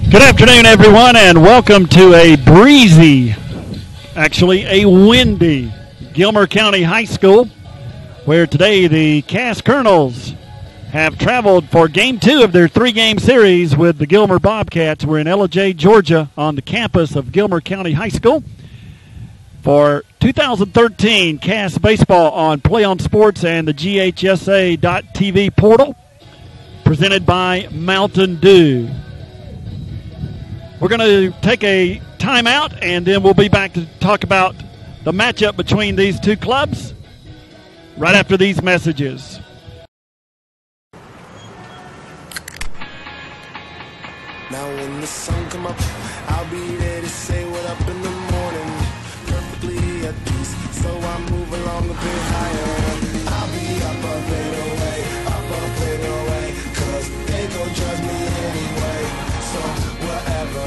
Good afternoon, everyone, and welcome to a breezy, actually a windy, Gilmer County High School, where today the Cass Colonels have traveled for Game 2 of their three-game series with the Gilmer Bobcats. We're in Ellijay, Georgia, on the campus of Gilmer County High School for 2013 Cass Baseball on Play on Sports and the GHSA.TV portal, presented by Mountain Dew. We're going to take a timeout, and then we'll be back to talk about the matchup between these two clubs right after these messages. Now when the sun come up, I'll be there to say what up in the morning, perfectly at peace, so I move along a bit higher. I'll be up and away, cause they gon' judge me anyway, so whatever.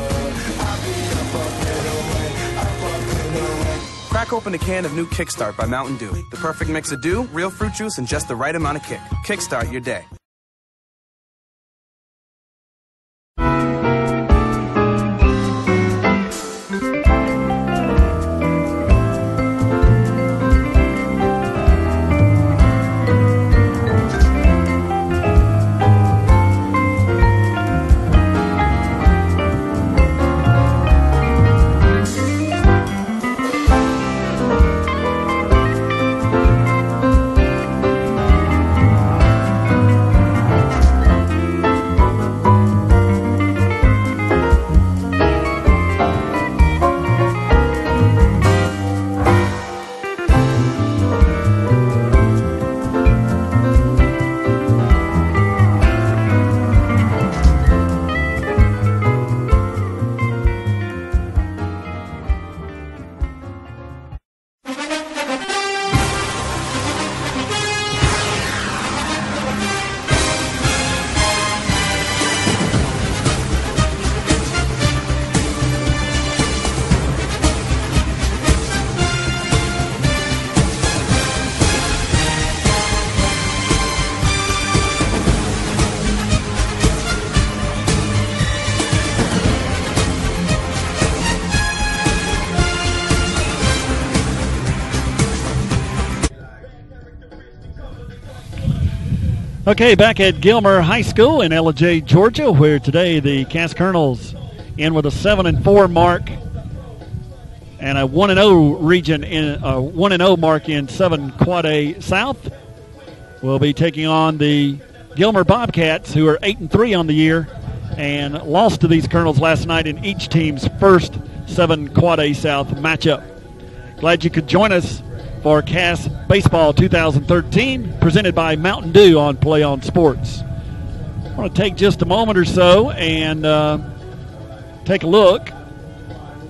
I'll be up and away. Crack open a can of new Kickstart by Mountain Dew. The perfect mix of dew, real fruit juice, and just the right amount of kick. Kickstart your day. Okay, back at Gilmer High School in Ellijay, Georgia, where today the Cass Colonels in with a 7-4 mark and a 1-0 region in a 1-0 mark in 7 Quad A South. Will be taking on the Gilmer Bobcats, who are 8-3 on the year and lost to these Colonels last night in each team's first 7 Quad A South matchup. Glad you could join us for Cass Baseball 2013, presented by Mountain Dew on Play on Sports. I want to take just a moment or so and take a look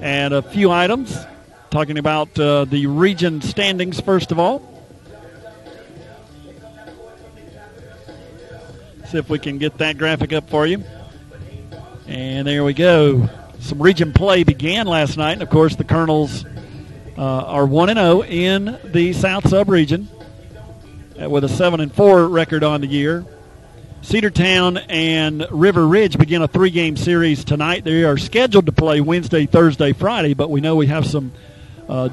at a few items, talking about the region standings first of all. See if we can get that graphic up for you. And there we go. Some region play began last night, and of course the Colonels are 1-0 in the South Sub-Region with a 7-4 record on the year. Cedartown and River Ridge begin a three-game series tonight. They are scheduled to play Wednesday, Thursday, Friday, but we know we have some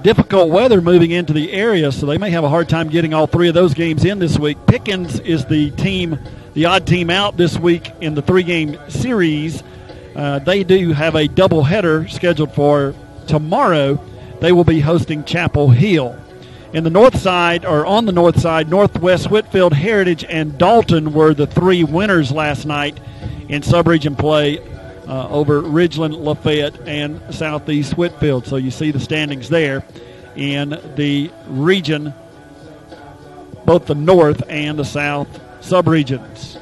difficult weather moving into the area, so they may have a hard time getting all three of those games in this week. Pickens is the odd team out this week in the three-game series. They do have a doubleheader scheduled for tomorrow. They will be hosting Chapel Hill. On the north side, Northwest Whitfield, Heritage, and Dalton were the three winners last night in sub-region play over Ridgeland, Lafayette, and Southeast Whitfield. So you see the standings there in the region, both the north and the south sub-regions.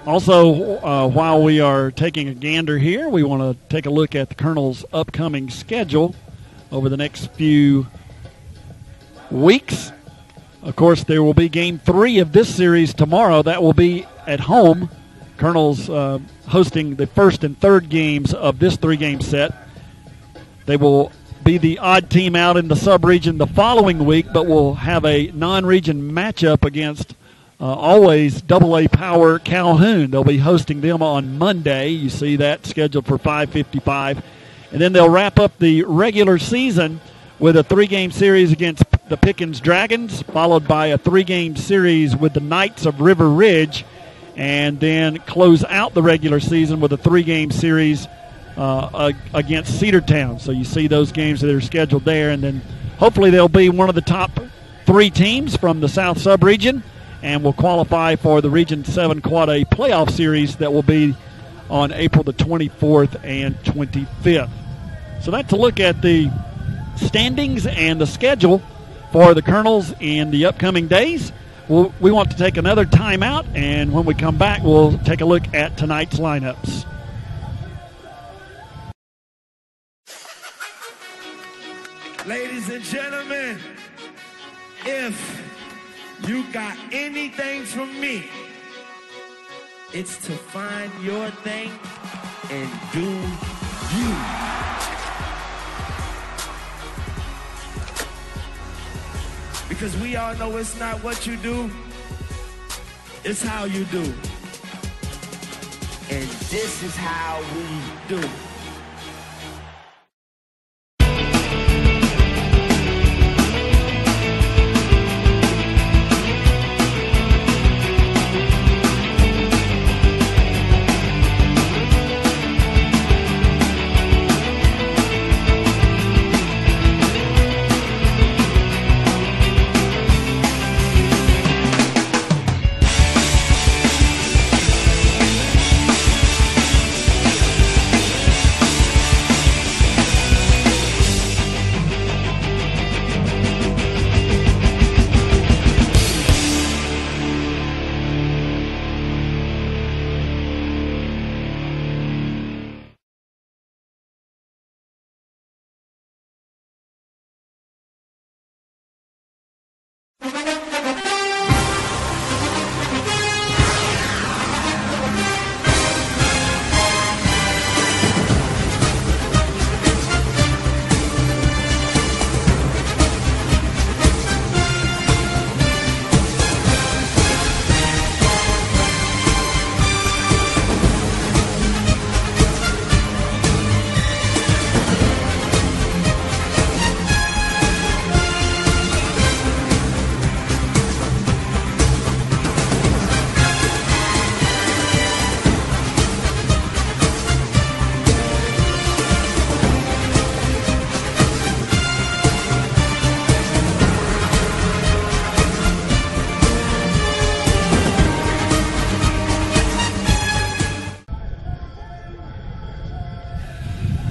Also, while we are taking a gander here, we want to take a look at the Colonel's upcoming schedule over the next few weeks. Of course, there will be Game 3 of this series tomorrow. That will be at home. Colonels hosting the first and third games of this three-game set. They will be the odd team out in the sub-region the following week, but will have a non-region matchup against always AA Power Calhoun. They'll be hosting them on Monday. You see that scheduled for 5:55. And then they'll wrap up the regular season with a 3-game series against the Pickens Dragons, followed by a 3-game series with the Knights of River Ridge, and then close out the regular season with a 3-game series against Cedartown. So you see those games that are scheduled there, and then hopefully they'll be one of the top 3 teams from the South Sub-Region and will qualify for the Region 7 Quad A playoff series that will be on April the 24th and 25th. So that's a look at the standings and the schedule for the Colonels in the upcoming days. We want to take another timeout, and when we come back, we'll take a look at tonight's lineups. Ladies and gentlemen, if you got anything from me, it's to find your thing and do you. Because we all know it's not what you do, it's how you do. And this is how we do.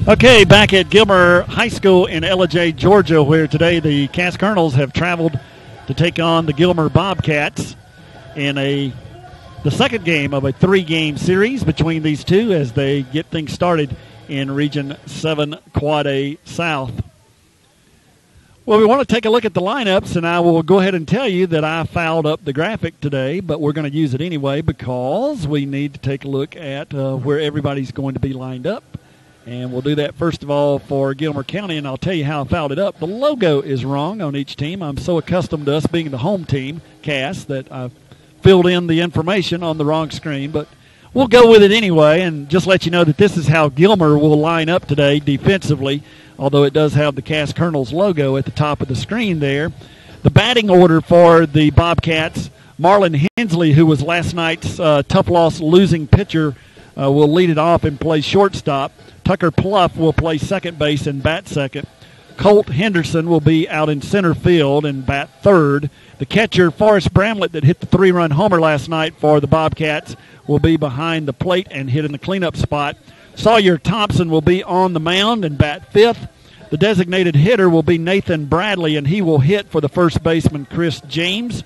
Okay, back at Gilmer High School in Ellijay, Georgia, where today the Cass Colonels have traveled to take on the Gilmer Bobcats in the second game of a 3-game series between these two as they get things started in Region 7 Quad A South. Well, we want to take a look at the lineups, and I will go ahead and tell you that I fouled up the graphic today, but we're going to use it anyway because we need to take a look at where everybody's going to be lined up. And we'll do that first of all for Gilmer County, and I'll tell you how I fouled it up. The logo is wrong on each team. I'm so accustomed to us being the home team, Cass, that I've filled in the information on the wrong screen. But we'll go with it anyway and just let you know that this is how Gilmer will line up today defensively, although it does have the Cass Colonels logo at the top of the screen there. The batting order for the Bobcats, Marlon Hensley, who was last night's tough loss losing pitcher, will lead it off and play shortstop. Tucker Pluff will play second base and bat second. Colt Henderson will be out in center field and bat third. The catcher, Forrest Bramlett, that hit the 3-run homer last night for the Bobcats, will be behind the plate and hit in the cleanup spot. Sawyer Thompson will be on the mound and bat fifth. The designated hitter will be Nathan Bradley, and he will hit for the first baseman, Chris James.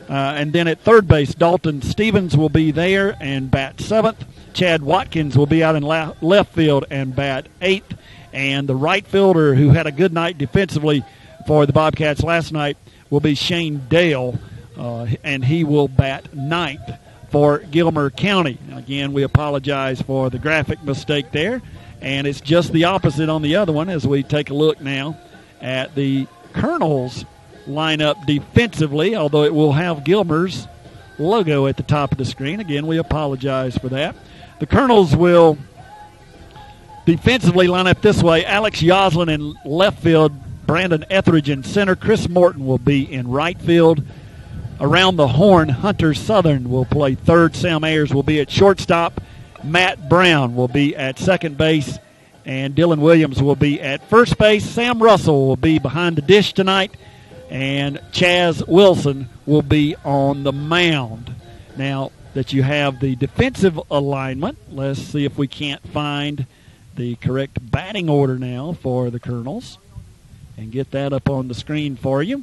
And then at third base, Dalton Stevens will be there and bat seventh. Chad Watkins will be out in left field and bat eighth. And the right fielder, who had a good night defensively for the Bobcats last night, will be Shane Dale, and he will bat ninth for Gilmer County. And again, we apologize for the graphic mistake there. And it's just the opposite on the other one as we take a look now at the Colonels lineup defensively, although it will have Gilmer's logo at the top of the screen. Again, we apologize for that. The Colonels will defensively line up this way. Alex Yoslin in left field, Brandon Etheridge in center. Chris Morton will be in right field. Around the horn, Hunter Southern will play third. Sam Ayers will be at shortstop. Matt Brown will be at second base. And Dylan Williams will be at first base. Sam Russell will be behind the dish tonight. And Chaz Wilson will be on the mound. Now that you have the defensive alignment, let's see if we can't find the correct batting order now for the Colonels and get that up on the screen for you.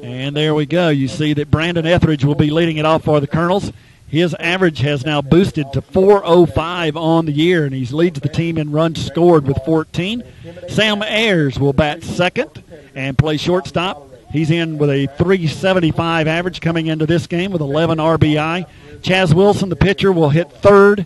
And there we go. You see that Brandon Etheridge will be leading it off for the Colonels. His average has now boosted to .405 on the year, and he leads the team in runs scored with 14. Sam Ayers will bat second and play shortstop. He's in with a .375 average coming into this game with 11 RBI. Chaz Wilson, the pitcher, will hit third.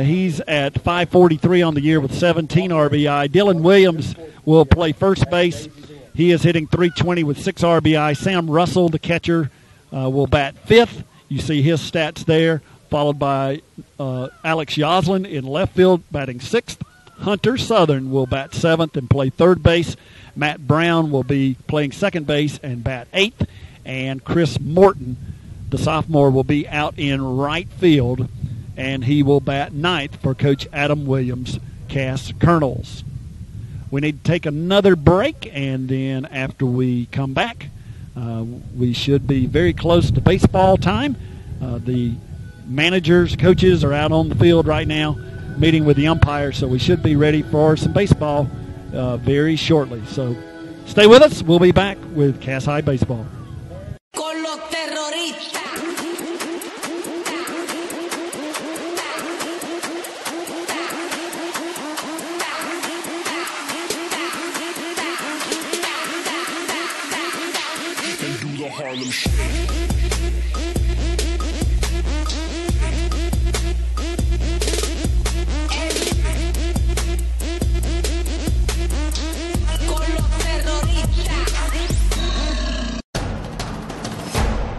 He's at .543 on the year with 17 RBI. Dylan Williams will play first base. He is hitting .320 with 6 RBI. Sam Russell, the catcher, will bat fifth. You see his stats there, followed by Alex Yoslin in left field, batting sixth. Hunter Southern will bat seventh and play third base. Matt Brown will be playing second base and bat eighth. And Chris Morton, the sophomore, will be out in right field, and he will bat ninth for Coach Adam Williams' Cass Colonels. We need to take another break, and then after we come back, we should be very close to baseball time. The managers, coaches are out on the field right now meeting with the umpires, so we should be ready for some baseball very shortly. So stay with us. We'll be back with Cass High Baseball. Con los terroristas. Harlem Shake.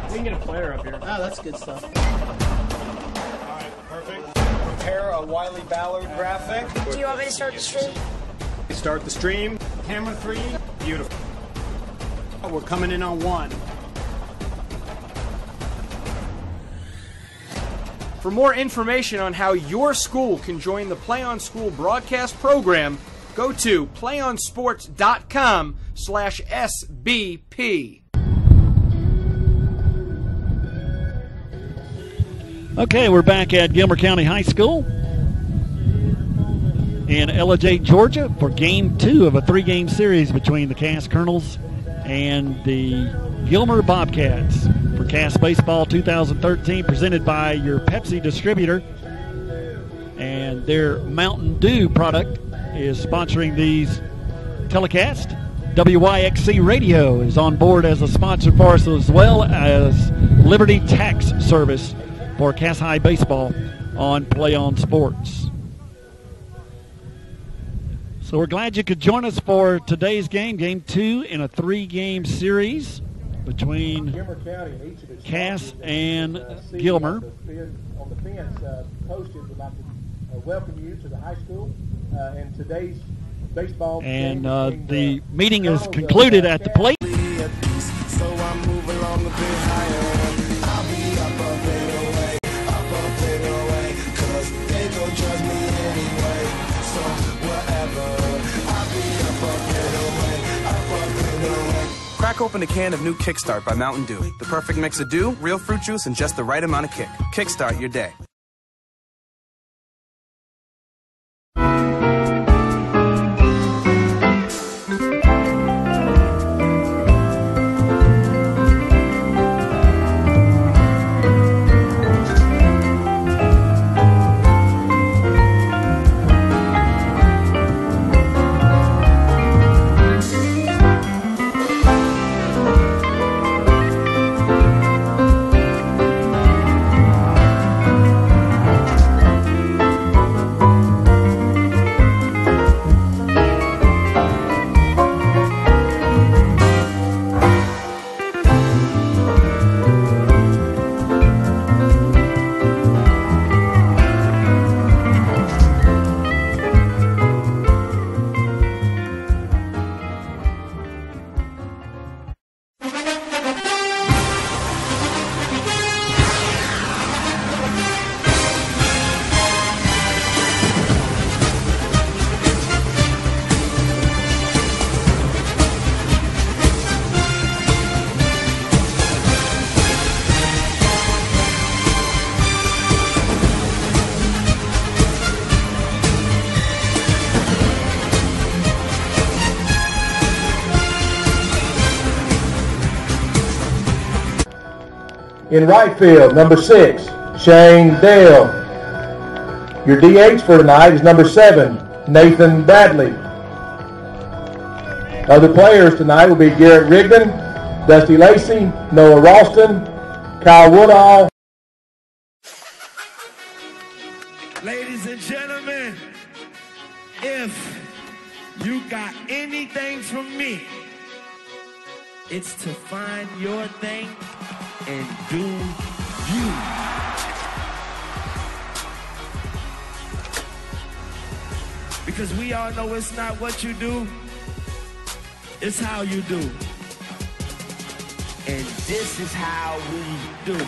We can get a player up here. Oh, that's good stuff. All right, perfect. Prepare a Wiley Ballard graphic. Do you want me to start the stream? Start the stream. Camera 3. Beautiful. We're coming in on 1. For more information on how your school can join the Play On School broadcast program, go to playonsports.com/SBP. Okay, we're back at Gilmer County High School in Ellijay, Georgia for Game 2 of a 3-game series between the Cass Colonels and the Gilmer Bobcats for Cass Baseball 2013, presented by your Pepsi distributor. And their Mountain Dew product is sponsoring these telecasts. WYXC Radio is on board as a sponsor for us, as well as Liberty Tax Service for Cass High Baseball on Play On Sports. So we're glad you could join us for today's game, Game 2 in a 3-game series between Cass and Gilmer. On the fence posted, would like to welcome you to the high school and today's baseball. And the meeting is concluded at the plate. So I move along a bit higher. I'll be up a bit away, 'cause they gon' judge me anyway. So whatever, I'll be up a bit away. Crack open a can of new Kickstart by Mountain Dew. The perfect mix of dew, real fruit juice, and just the right amount of kick. Kickstart your day. In right field, number 6, Shane Dale. Your DH for tonight is number 7, Nathan Bradley. Other players tonight will be Garrett Rigdon, Dusty Lacey, Noah Ralston, Kyle Woodall. Ladies and gentlemen, if you got anything from me, it's to find your thing and do you. Because we all know it's not what you do, it's how you do. And this is how we do.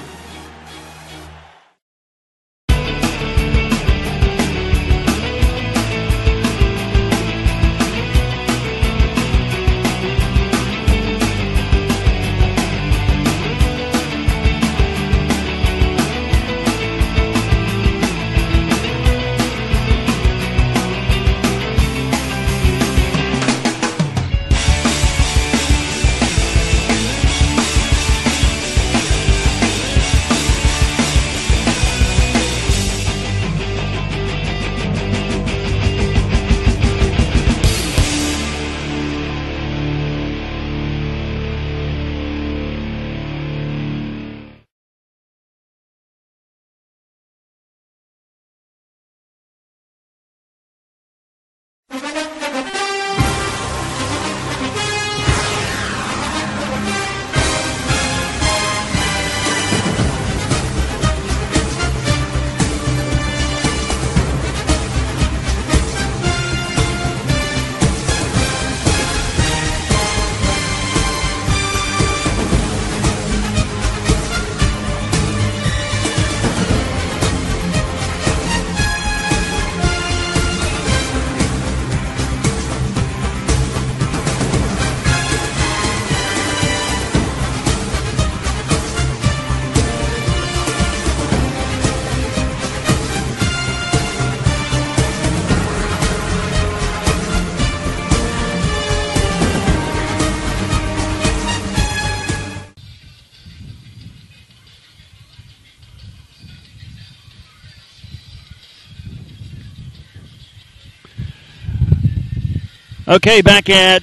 Okay, back at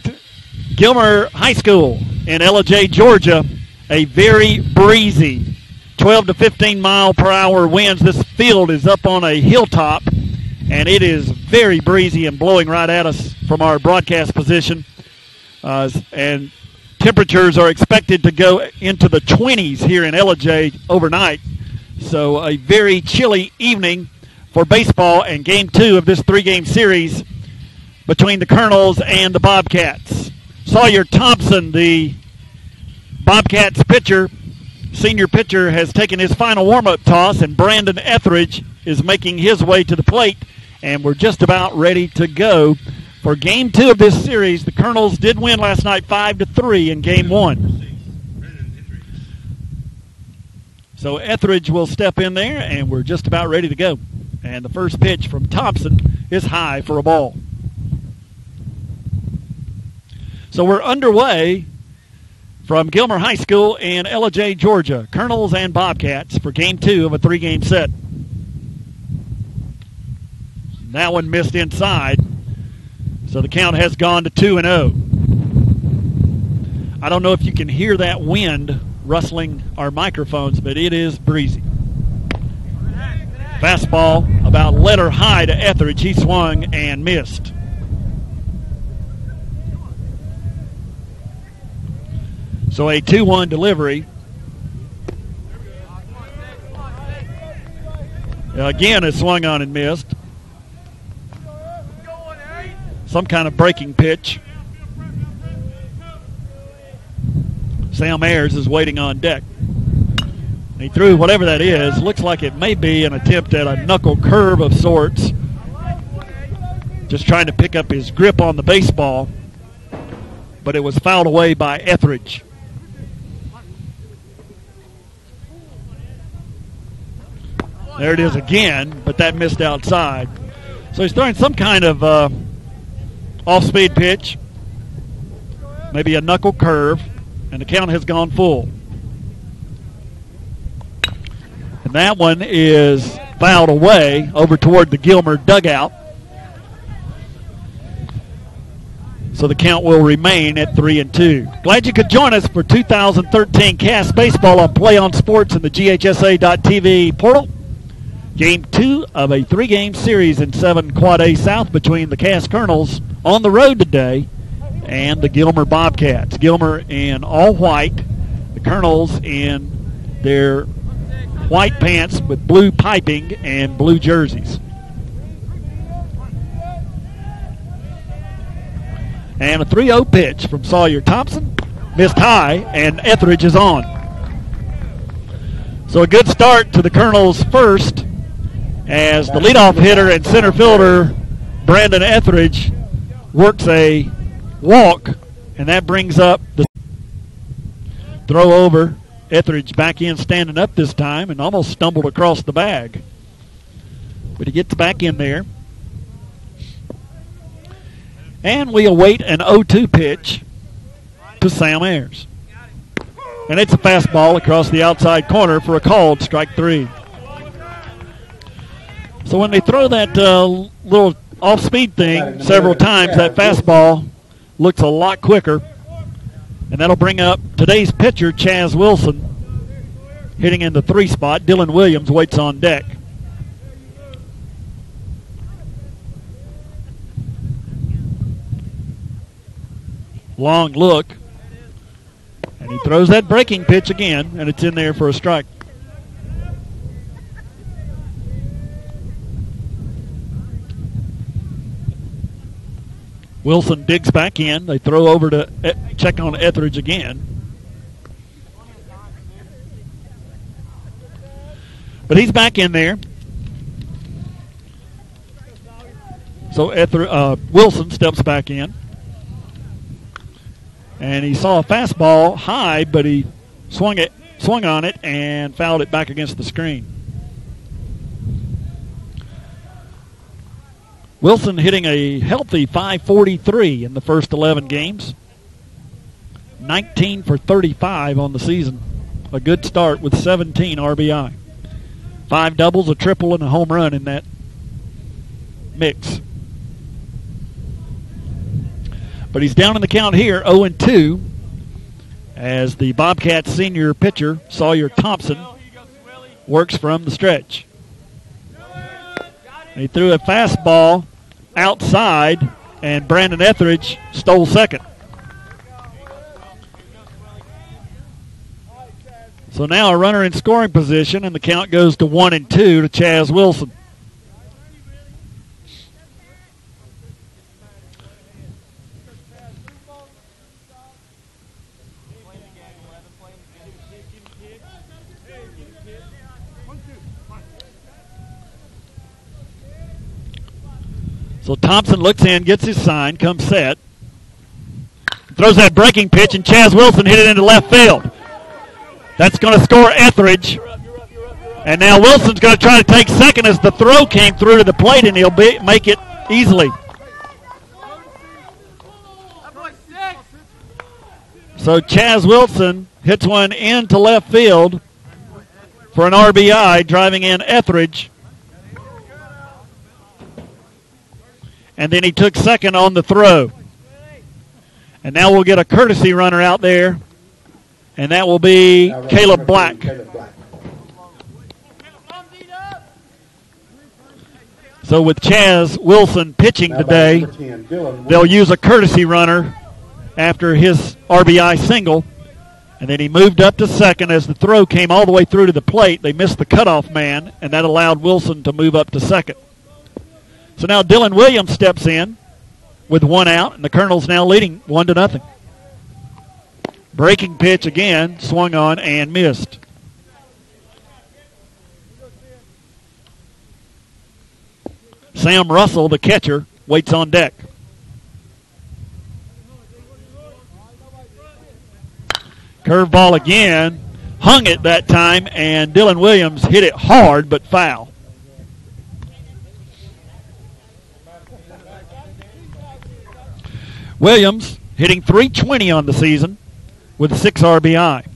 Gilmer High School in Ellijay, Georgia, a very breezy 12 to 15 mile per hour winds. This field is up on a hilltop, and it is very breezy and blowing right at us from our broadcast position. And temperatures are expected to go into the 20s here in Ellijay overnight. So a very chilly evening for baseball and Game 2 of this 3-game series between the Colonels and the Bobcats. Sawyer Thompson, the Bobcats pitcher, senior pitcher, has taken his final warm-up toss, and Brandon Etheridge is making his way to the plate, and we're just about ready to go for Game 2 of this series. The Colonels did win last night 5-3 in Game 1. So Etheridge will step in there, and we're just about ready to go. And the first pitch from Thompson is high for a ball. So we're underway from Gilmer High School in Ellijay, Georgia. Colonels and Bobcats for Game 2 of a 3-game set. That one missed inside. So the count has gone to 2-0. I don't know if you can hear that wind rustling our microphones, but it is breezy. Fastball about letter high to Etheridge. He swung and missed. So a 2-1 delivery. Again, it swung on and missed. Some kind of breaking pitch. Sam Ayers is waiting on deck. He threw whatever that is. Looks like it may be an attempt at a knuckle curve of sorts. Just trying to pick up his grip on the baseball. But it was fouled away by Etheridge. There it is again, but that missed outside. So he's throwing some kind of off-speed pitch, maybe a knuckle curve, and the count has gone full. And that one is fouled away over toward the Gilmer dugout. So the count will remain at 3-2. Glad you could join us for 2013 Cass Baseball on Play on Sports in the GHSA.TV portal. Game 2 of a 3-game series in 7 Quad A South between the Cass Colonels on the road today and the Gilmer Bobcats. Gilmer in all white, the Colonels in their white pants with blue piping and blue jerseys. And a 3-0 pitch from Sawyer Thompson. Missed high, and Etheridge is on. So a good start to the Colonels' first, as the leadoff hitter and center fielder, Brandon Etheridge, works a walk, and that brings up the throw over. Etheridge back in, standing up this time, and almost stumbled across the bag. But he gets back in there. And we await an 0-2 pitch to Sam Ayers. And it's a fastball across the outside corner for a called strike 3. So when they throw that little off-speed thing several times, that fastball looks a lot quicker. And that'll bring up today's pitcher, Chaz Wilson, hitting in the 3 spot. Dylan Williams waits on deck. Long look, and he throws that breaking pitch again, and it's in there for a strike. Wilson digs back in. They throw over to check on Etheridge again. But he's back in there. So Wilson steps back in. And he saw a fastball high, but he swung on it and fouled it back against the screen. Wilson hitting a healthy .543 in the first 11 games. 19 for 35 on the season. A good start with 17 RBI. 5 doubles, a triple, and a home run in that mix. But he's down in the count here, 0-2, as the Bobcats senior pitcher, Sawyer Thompson, works from the stretch. And he threw a fastball outside, and Brandon Etheridge stole second. So now a runner in scoring position, and the count goes to 1-2 to Chaz Wilson. So Thompson looks in, gets his sign, comes set. Throws that breaking pitch, and Chaz Wilson hit it into left field. That's going to score Etheridge. And now Wilson's going to try to take second as the throw came through to the plate, and he'll make it easily. So Chaz Wilson hits one into left field for an RBI, driving in Etheridge. And then he took second on the throw. And now we'll get a courtesy runner out there, and that will be Caleb Black. So with Chaz Wilson pitching today, they'll use a courtesy runner after his RBI single. And then he moved up to second as the throw came all the way through to the plate. They missed the cutoff man, and that allowed Wilson to move up to second. So now Dylan Williams steps in with 1 out, and the Colonels now leading 1-0. Breaking pitch again, swung on and missed. Sam Russell, the catcher, waits on deck. Curveball again, hung it that time, and Dylan Williams hit it hard but foul. Williams hitting .320 on the season with 6 RBI.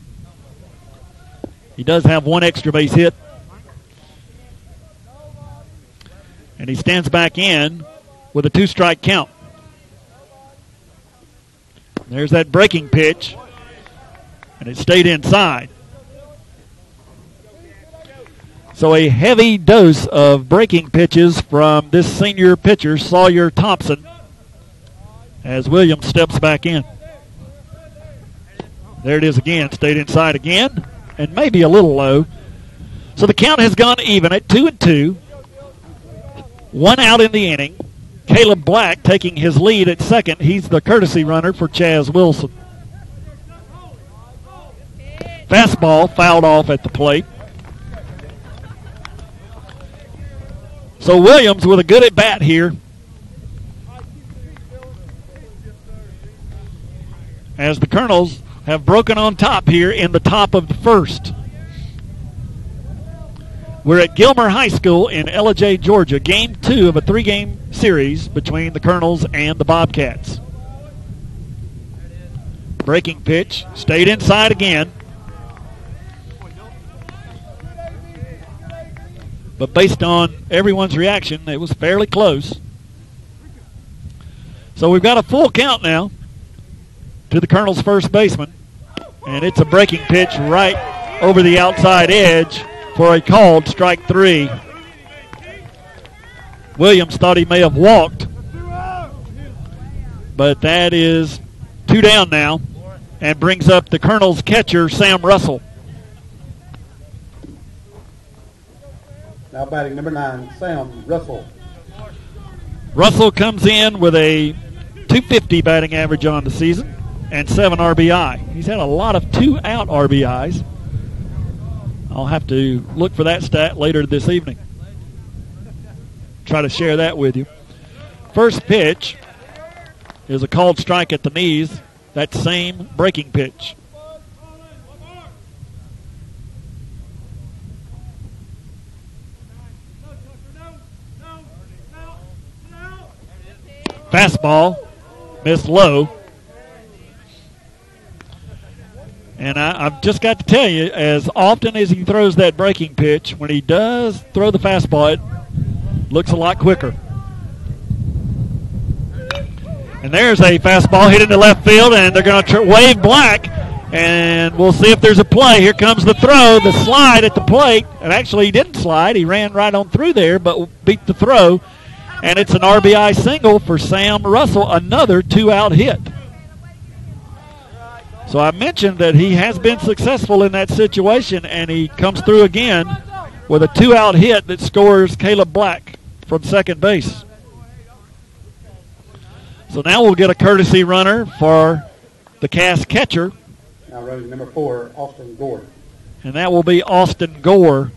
He does have 1 extra base hit. And he stands back in with a 2-strike count. There's that breaking pitch, and it stayed inside. So a heavy dose of breaking pitches from this senior pitcher, Sawyer Thompson, as Williams steps back in. There it is again, stayed inside again, and maybe a little low. So the count has gone even at 2-2. 1 out in the inning. Caleb Black taking his lead at second. He's the courtesy runner for Chaz Wilson. Fastball fouled off at the plate. So Williams with a good at bat here. As the Colonels have broken on top here in the top of the first. We're at Gilmer High School in Ellijay, Georgia. Game 2 of a 3-game series between the Colonels and the Bobcats. Breaking pitch, stayed inside again. But based on everyone's reaction, it was fairly close. So we've got a full count now to the Colonels' first baseman. And it's a breaking pitch right over the outside edge for a called strike 3. Williams thought he may have walked, but that is 2 down now and brings up the Colonels' catcher, Sam Russell. Now batting number 9, Sam Russell. Russell comes in with a .250 batting average on the season and 7 RBI. He's had a lot of 2-out RBIs. I'll have to look for that stat later this evening. Try to share that with you. First pitch is a called strike at the knees. That same breaking pitch. Fastball, missed low. And I've just got to tell you, as often as he throws that breaking pitch, when he does throw the fastball, it looks a lot quicker. And there's a fastball hit into left field, and they're going to wave Black, and we'll see if there's a play. Here comes the throw, the slide at the plate. And actually, he didn't slide. He ran right on through there, but beat the throw. And it's an RBI single for Sam Russell, another 2-out hit. So I mentioned that he has been successful in that situation, and he comes through again with a 2-out hit that scores Caleb Black from second base. So now we'll get a courtesy runner for the Cass catcher. Now road number 4, Austin Gore. And that will be Austin Gore.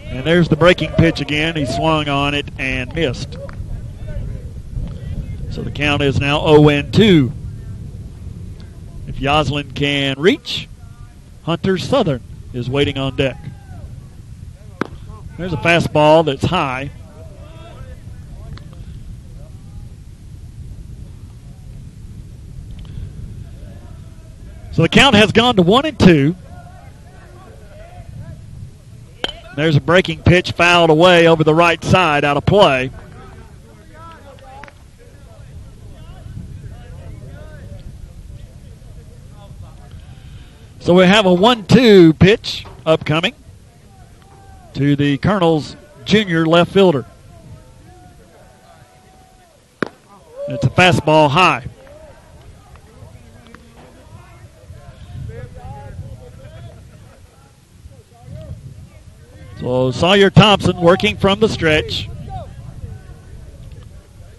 And there's the breaking pitch again. He swung on it and missed. So the count is now 0-2. If Yoslin can reach, Hunter Southern is waiting on deck. There's a fastball that's high. So the count has gone to 1-2. There's a breaking pitch fouled away over the right side, out of play. So we have a 1-2 pitch upcoming to the Colonels' junior left fielder. It's a fastball high. So Sawyer Thompson working from the stretch.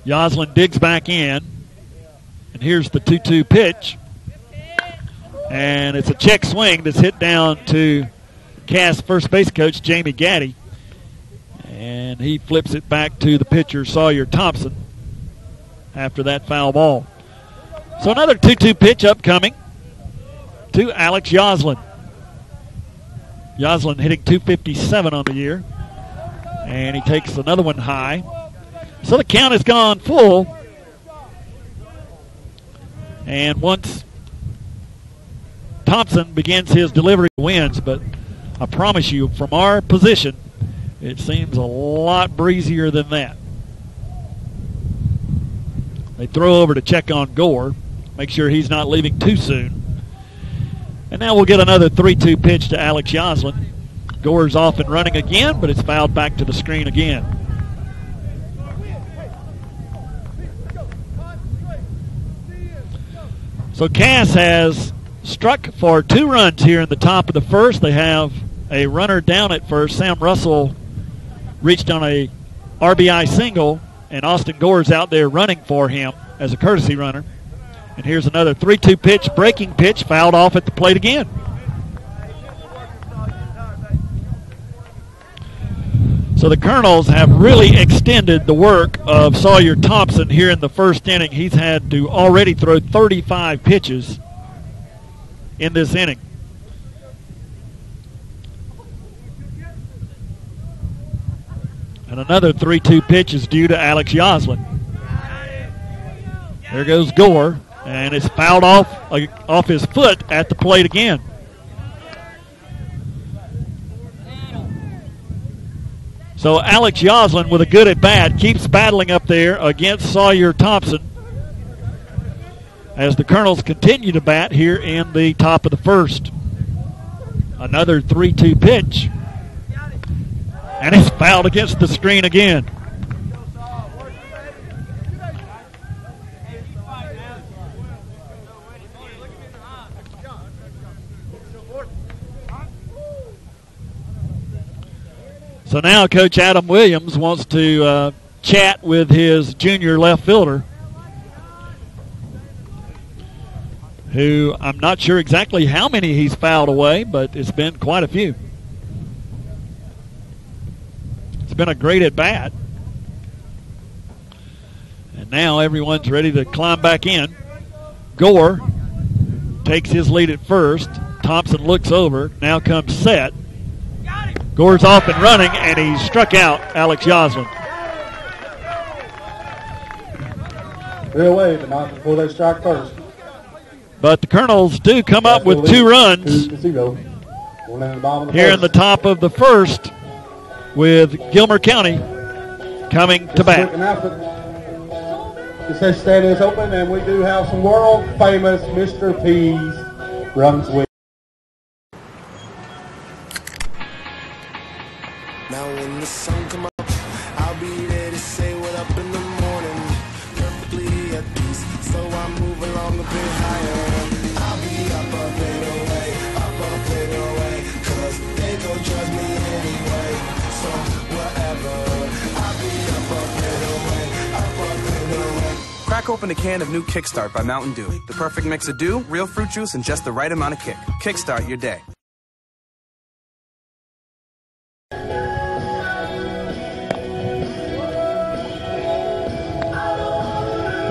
Yoslin digs back in. And here's the 2-2 pitch. And it's a check swing that's hit down to Cass first base coach Jamie Gaddy. And he flips it back to the pitcher Sawyer Thompson after that foul ball. So another 2-2 pitch upcoming to Alex Yoslin. Yoslin hitting .257 on the year. And he takes another one high. So the count has gone full. And once Thompson begins his delivery wins, but I promise you, from our position, it seems a lot breezier than that. They throw over to check on Gore, make sure he's not leaving too soon. And now we'll get another 3-2 pitch to Alex Yoslin. Gore's off and running again, but it's fouled back to the screen again. So Cass has struck for 2 runs here in the top of the first. They have a runner down at first. Sam Russell reached on a RBI single, and Austin Gore's out there running for him as a courtesy runner. And here's another 3-2 pitch, breaking pitch, fouled off at the plate again. So the Colonels have really extended the work of Sawyer Thompson here in the first inning. He's had to already throw 35 pitches in this inning. And another 3-2 pitch is due to Alex Yoslin. There goes Gore, and it's fouled off his foot at the plate again. So Alex Yoslin with a good at bat keeps battling up there against Sawyer Thompson as the Colonels continue to bat here in the top of the first. Another 3-2 pitch, and it's fouled against the screen again. So now Coach Adam Williams wants to chat with his junior left fielder, who I'm not sure exactly how many he's fouled away, but it's been quite a few. It's been a great at bat. And now everyone's ready to climb back in. Gore takes his lead at first. Thompson looks over. Now comes Set. Gore's off and running, and he struck out Alex Yoslin. Real way, but not before they strike first. But the Colonels do come up with 2 runs here in the top of the first with Gilmer County coming to bat. This stand is open, and we do have some world-famous Mr. P's runs with. Now when the sun come up, I'll be there to say what up in the morning. Perfectly at peace, so I move along a bit higher. I'll be up a bit away, cause they gon' judge me anyway. So whatever, I'll be up a bit away. Crack open a can of new Kickstart by Mountain Dew. The perfect mix of dew, real fruit juice, and just the right amount of kick. Kickstart your day.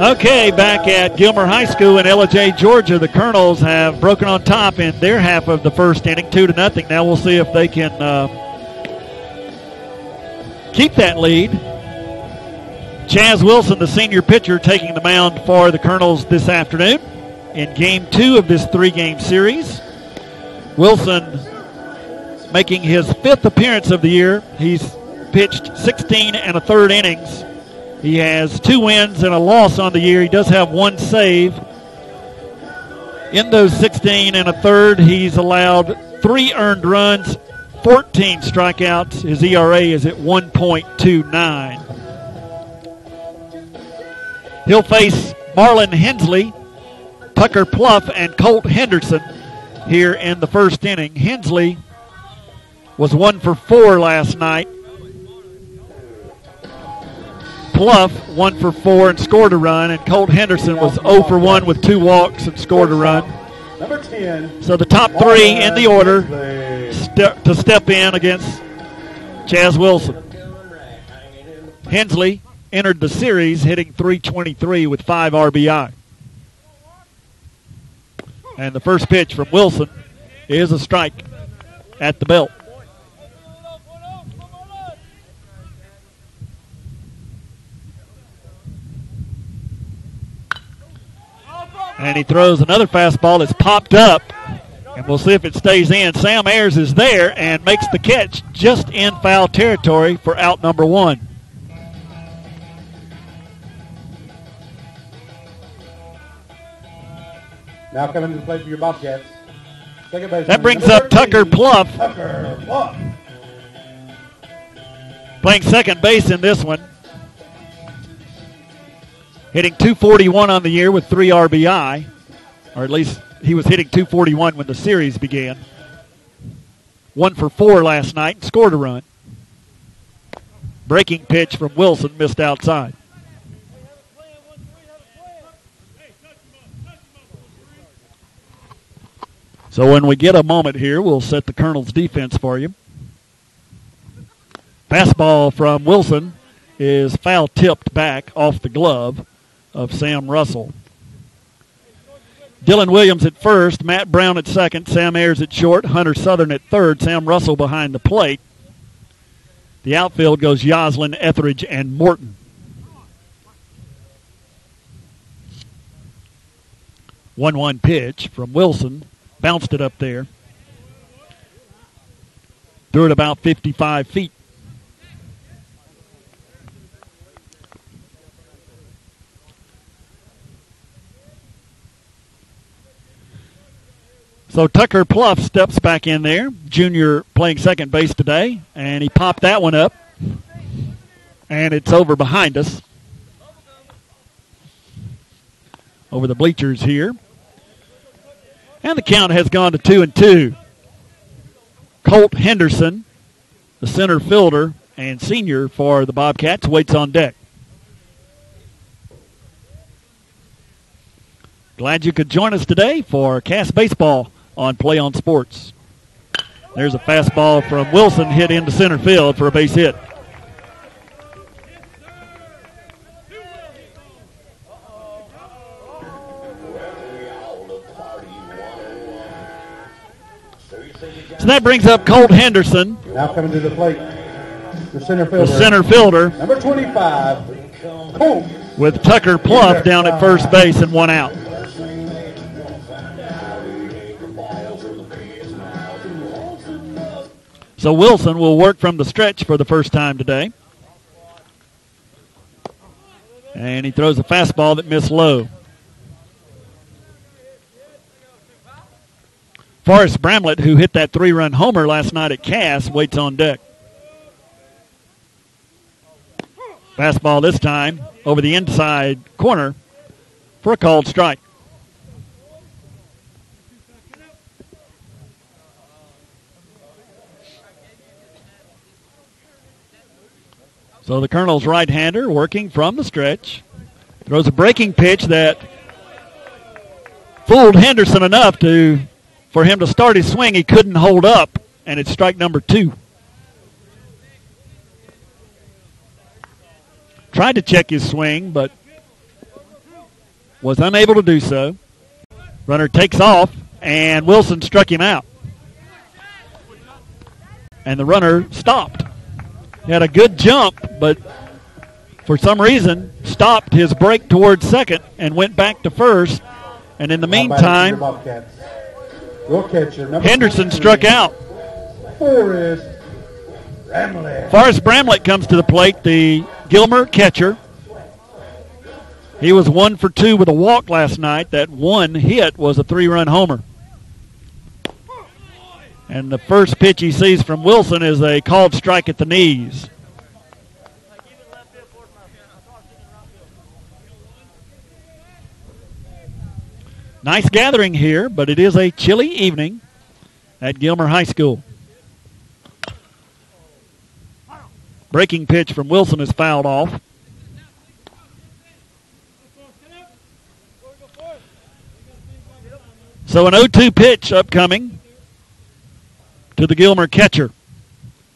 Okay, back at Gilmer High School in Ellijay, Georgia, the Colonels have broken on top in their half of the first inning, 2-0. Now we'll see if they can keep that lead. Chaz Wilson, the senior pitcher, taking the mound for the Colonels this afternoon in Game 2 of this 3-game series. Wilson making his 5th appearance of the year. He's pitched 16 1/3 innings. He has 2 wins and a loss on the year. He does have 1 save. In those 16 1/3, he's allowed 3 earned runs, 14 strikeouts. His ERA is at 1.29. He'll face Marlon Hensley, Tucker Pluff, and Colt Henderson here in the first inning. Hensley was 1 for 4 last night. Pluff 1 for 4 and scored a run, and Colt Henderson was 0 for 1 with 2 walks and scored a run. Number 10. So the top 3 in the order to step in against Chaz Wilson. Hensley entered the series hitting .323 with 5 RBI. And the first pitch from Wilson is a strike at the belt. And he throws another fastball that's popped up And we'll see if it stays in. Sam Ayers is there and makes the catch just in foul territory for out number 1. Now coming to the plate for your Bobcats. Second baseman, That brings number up Tucker 13, Pluff, Tucker Pluff. playing second base in this one. Hitting .241 on the year with 3 RBI, or at least he was hitting .241 when the series began. 1 for 4 last night and scored a run. Breaking pitch from Wilson missed outside. So when we get a moment here, we'll set the Colonel's defense for you. Fastball from Wilson is foul tipped back off the glove of Sam Russell. Dylan Williams at first, Matt Brown at second, Sam Ayers at short, Hunter Southern at third, Sam Russell behind the plate. The outfield goes Yoslin, Etheridge, and Morton. One pitch from Wilson. Bounced it up there. Threw it about 55 feet. So Tucker Pluff steps back in there. Junior playing second base today. And he popped that one up. And it's over behind us. Over the bleachers here. And the count has gone to 2-2. Colt Henderson, the center fielder and senior for the Bobcats, waits on deck. Glad you could join us today for Cass Baseball on Play on Sports. There's a fastball from Wilson hit into center field for a base hit. So that brings up Colt Henderson. Now coming to the plate, the center fielder. The center fielder. Number 25, Colt. With Tucker Pluff down at first base and 1 out. So Wilson will work from the stretch for the first time today. And he throws a fastball that missed low. Forrest Bramlett, who hit that 3-run homer last night at Cass, waits on deck. Fastball this time over the inside corner for a called strike. So the Colonel's right-hander working from the stretch. Throws a breaking pitch that fooled Henderson enough for him to start his swing. He couldn't hold up, and it's strike number 2. Tried to check his swing, but was unable to do so. Runner takes off, and Wilson struck him out. And the runner stopped. He had a good jump, but for some reason stopped his break towards second and went back to first. And in the meantime, Henderson struck out. Forrest Bramlett. Forrest Bramlett comes to the plate, the Gilmer catcher. He was 1 for 2 with a walk last night. That one hit was a 3-run homer. And the first pitch he sees from Wilson is a called strike at the knees. Nice gathering here, but it is a chilly evening at Gilmer High School. Breaking pitch from Wilson is fouled off. So an 0-2 pitch upcoming to the Gilmer catcher.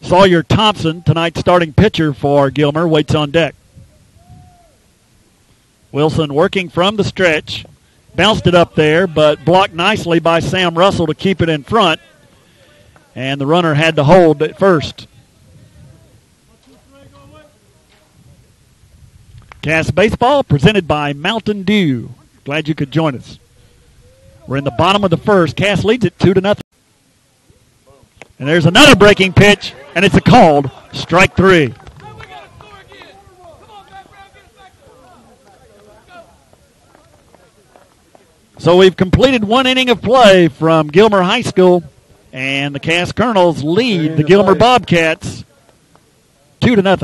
Sawyer Thompson, tonight's starting pitcher for Gilmer, waits on deck. Wilson working from the stretch. Bounced it up there, but blocked nicely by Sam Russell to keep it in front. And the runner had to hold at first. Cass Baseball presented by Mountain Dew. Glad you could join us. We're in the bottom of the first. Cass leads it 2-0. And there's another breaking pitch, and it's a called strike 3. So we've completed one inning of play from Gilmer High School, and the Cass Colonels lead the Gilmer Bobcats 2-0.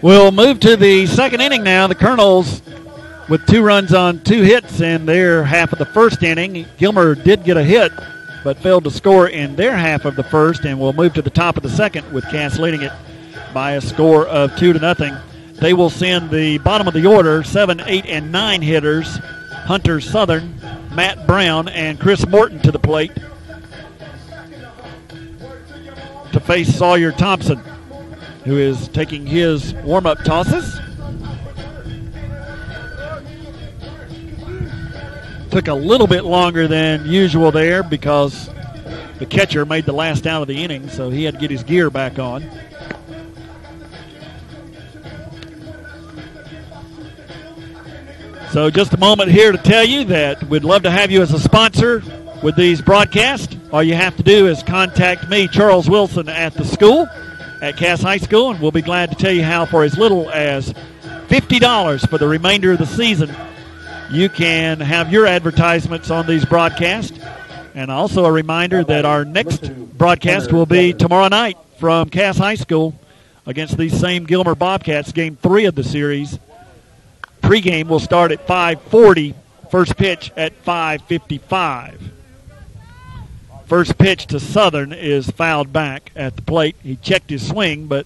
We'll move to the second inning now. The Colonels with 2 runs on 2 hits in their half of the first inning. Gilmer did get a hit, but failed to score in their half of the first, and we'll move to the top of the second with Cass leading it by a score of 2-0. They will send the bottom of the order, 7, 8, and 9 hitters, Hunter Southern, Matt Brown, and Chris Morton to the plate to face Sawyer Thompson, who is taking his warm-up tosses. Took a little bit longer than usual there because the catcher made the last out of the inning, so he had to get his gear back on. So just a moment here to tell you that we'd love to have you as a sponsor with these broadcasts. All you have to do is contact me, Charles Wilson, at the school at Cass High School, and we'll be glad to tell you how for as little as $50 for the remainder of the season you can have your advertisements on these broadcasts. And also a reminder that our next broadcast will be tomorrow night from Cass High School against these same Gilmer Bobcats, Game 3 of the series. Pregame will start at 5:40, first pitch at 5:55. First pitch to Southern is fouled back at the plate. He checked his swing, but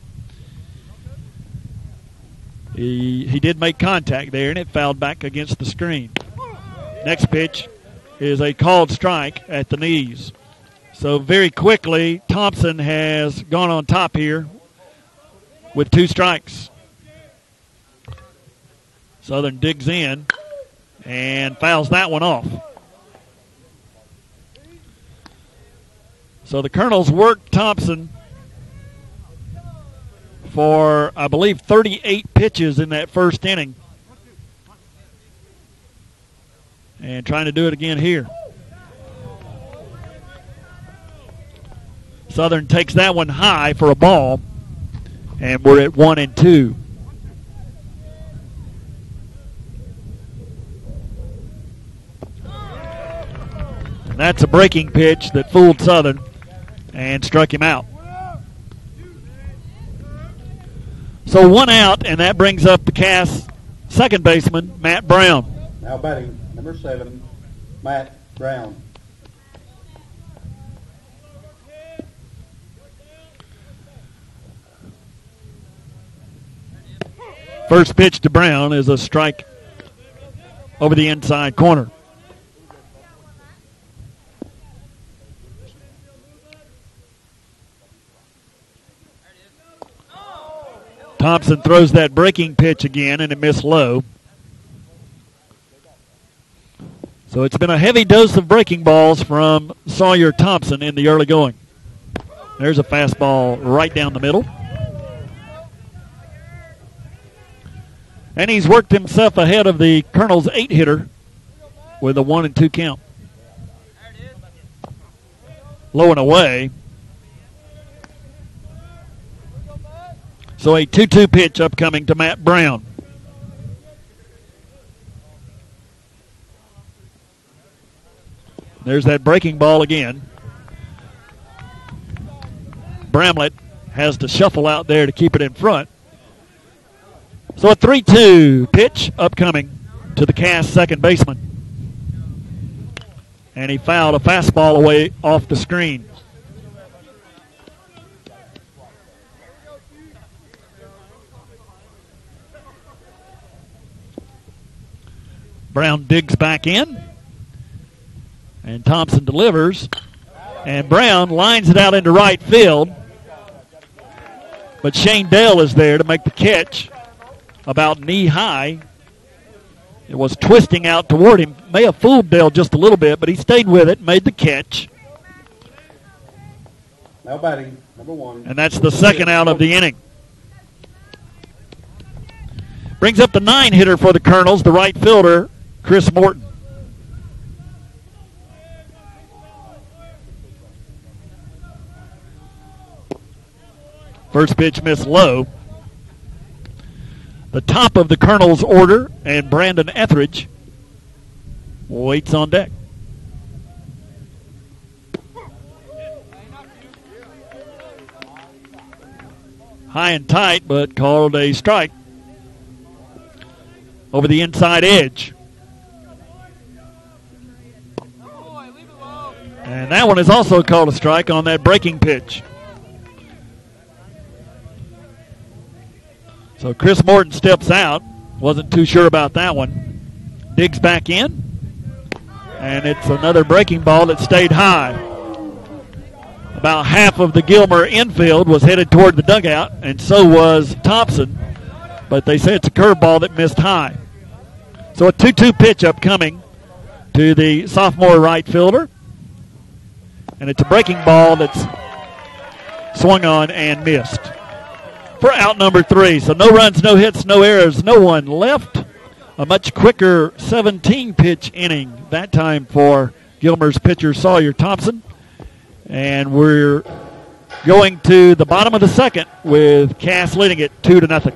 he did make contact there, and it fouled back against the screen. Next pitch is a called strike at the knees. So very quickly, Thompson has gone on top here with 2 strikes. Southern digs in and fouls that one off. So the Colonels worked Thompson for, I believe, 38 pitches in that first inning. And trying to do it again here. Southern takes that one high for a ball, and we're at 1-2. And that's a breaking pitch that fooled Southern and struck him out. So 1 out, and that brings up the Cass second baseman, Matt Brown. Now batting, number 7, Matt Brown. First pitch to Brown is a strike over the inside corner. Thompson throws that breaking pitch again, and it missed low. So it's been a heavy dose of breaking balls from Sawyer Thompson in the early going. There's a fastball right down the middle. And he's worked himself ahead of the Colonel's 8-hitter with a 1-2 count. Low and away. So a 2-2 pitch upcoming to Matt Brown. There's that breaking ball again. Bramlett has to shuffle out there to keep it in front. So a 3-2 pitch upcoming to the Cass second baseman. And he fouled a fastball away off the screen. Brown digs back in. And Thompson delivers. And Brown lines it out into right field. But Shane Dale is there to make the catch about knee high. It was twisting out toward him. May have fooled Dale just a little bit, but he stayed with it, made the catch. Now batting, number 1. And that's the second out of the inning. Brings up the 9-hitter for the Colonels, the right fielder, Chris Morton. First pitch missed low. The top of the Colonel's order, and Brandon Etheridge waits on deck. High and tight, but called a strike over the inside edge. And that one is also called a strike on that breaking pitch. So Chris Morton steps out. Wasn't too sure about that one. Digs back in. And it's another breaking ball that stayed high. About half of the Gilmer infield was headed toward the dugout, and so was Thompson. But they say it's a curveball that missed high. So a 2-2 pitch upcoming to the sophomore right fielder. And it's a breaking ball that's swung on and missed for out number 3. So no runs, no hits, no errors, no one left. A much quicker 17-pitch inning that time for Gilmer's pitcher Sawyer Thompson. And we're going to the bottom of the second with Cass leading it 2-0.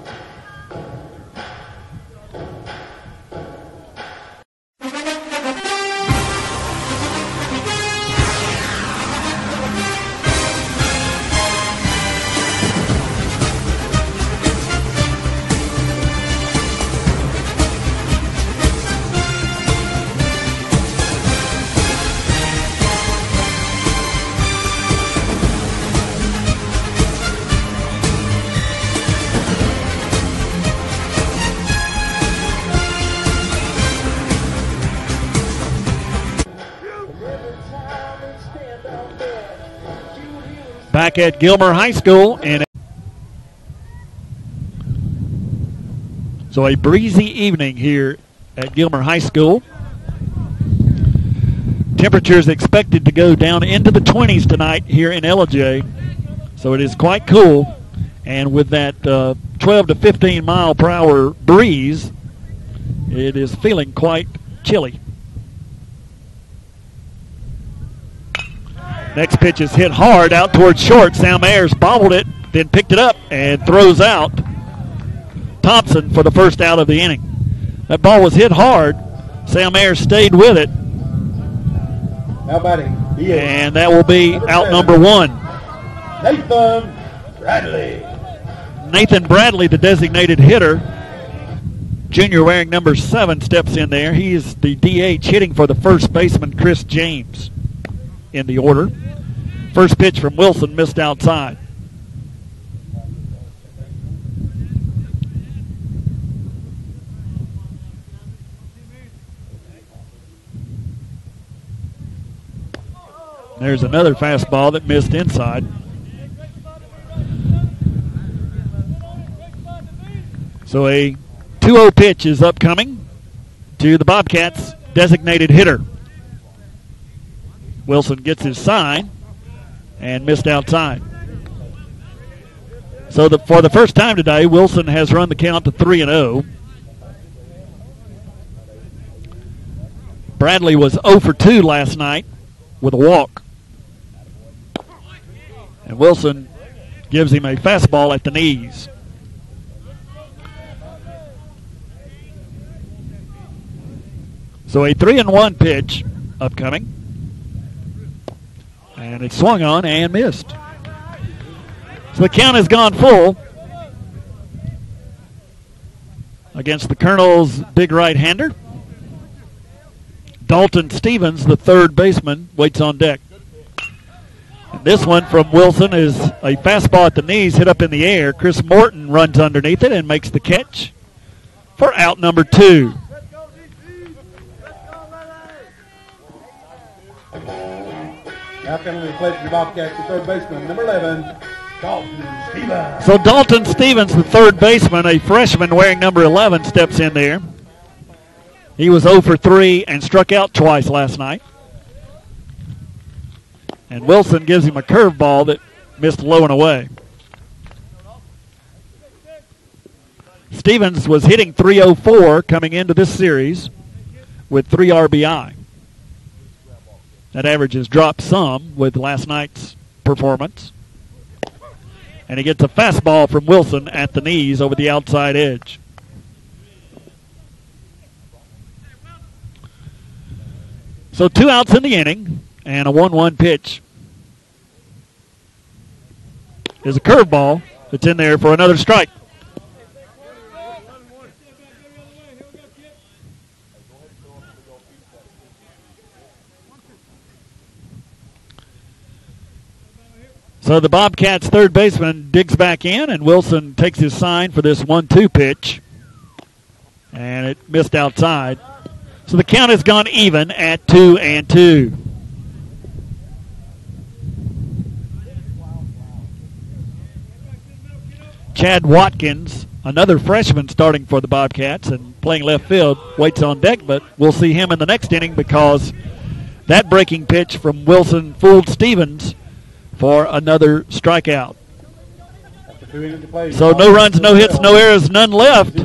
Back at Gilmer High School. So a breezy evening here at Gilmer High School. Temperatures expected to go down into the 20s tonight here in Ellijay. So it is quite cool. And with that 12 to 15 mile per hour breeze, it is feeling quite chilly. Next pitch is hit hard out towards short. Sam Ayers bobbled it, then picked it up and throws out Thompson for the first out of the inning. That ball was hit hard. Sam Ayers stayed with it. Now batting, and that will be out number 1. Nathan Bradley. Nathan Bradley, the designated hitter. Junior wearing number 7 steps in there. He is the DH hitting for the first baseman, Chris James, in the order. First pitch from Wilson missed outside. There's another fastball that missed inside. So a 2-0 pitch is upcoming to the Bobcats' designated hitter. Wilson gets his sign and missed outside. So for the first time today, Wilson has run the count to 3-0. Bradley was 0 for 2 last night with a walk. And Wilson gives him a fastball at the knees. So a 3-1 pitch upcoming. And it swung on and missed. So the count has gone full against the Colonel's big right-hander. Dalton Stevens, the third baseman, waits on deck. And this one from Wilson is a fastball at the knees, hit up in the air. Chris Morton runs underneath it and makes the catch for out number 2. Now coming to the plate for the Bobcats, the third baseman, number 11, Dalton Stevens. So Dalton Stevens, the third baseman, a freshman wearing number 11, steps in there. He was 0 for 3 and struck out twice last night. And Wilson gives him a curveball that missed low and away. Stevens was hitting .304 coming into this series with 3 RBI. That average has dropped some with last night's performance. And he gets a fastball from Wilson at the knees over the outside edge. So 2 outs in the inning and a 1-1 pitch. There's a curveball that's in there for another strike. So the Bobcats' third baseman digs back in, and Wilson takes his sign for this 1-2 pitch. And it missed outside. So the count has gone even at 2-2. Chad Watkins, another freshman starting for the Bobcats and playing left field, waits on deck, but we'll see him in the next inning because that breaking pitch from Wilson fooled Stevens for another strikeout. So no runs, no hits, no errors, none left.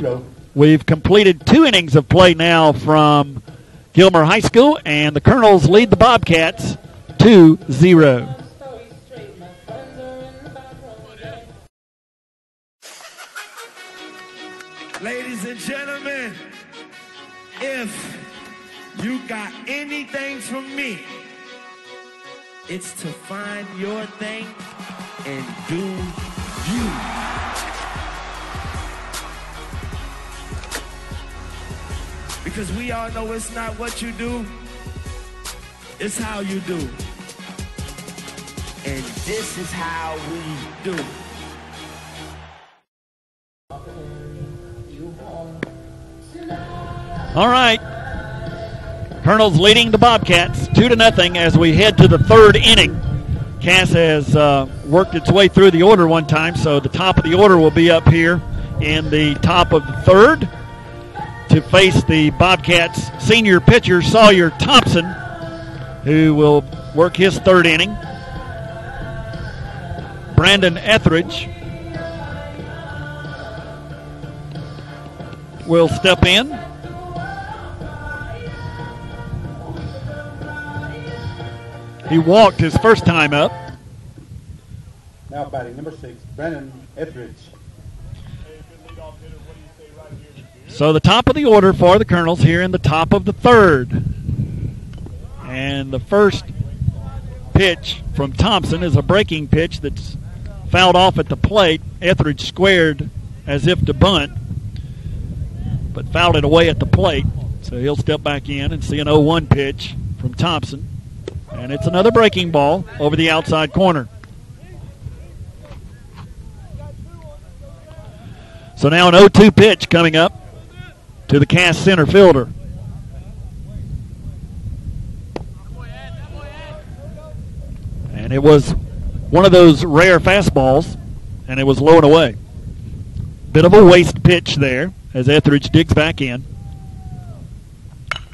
We've completed 2 innings of play now from Gilmer High School, and the Colonels lead the Bobcats 2-0. Ladies and gentlemen, if you got anything from me, it's to find your thing and do you. Because we all know it's not what you do, it's how you do. And this is how we do. All right. Colonels leading the Bobcats 2-0 as we head to the third inning. Cass has worked its way through the order one time, so the top of the order will be up here in the top of the third to face the Bobcats' senior pitcher, Sawyer Thompson, who will work his third inning. Brandon Etheridge will step in. He walked his first time up. Now batting number 6, Brandon Etheridge. So the top of the order for the Colonels here in the top of the third. And the first pitch from Thompson is a breaking pitch that's fouled off at the plate. Etheridge squared as if to bunt, but fouled it away at the plate. So he'll step back in and see an 0-1 pitch from Thompson. And it's another breaking ball over the outside corner. So now an 0-2 pitch coming up to the Cass center fielder. And it was one of those rare fastballs, and it was low and away. Bit of a waste pitch there as Etheridge digs back in.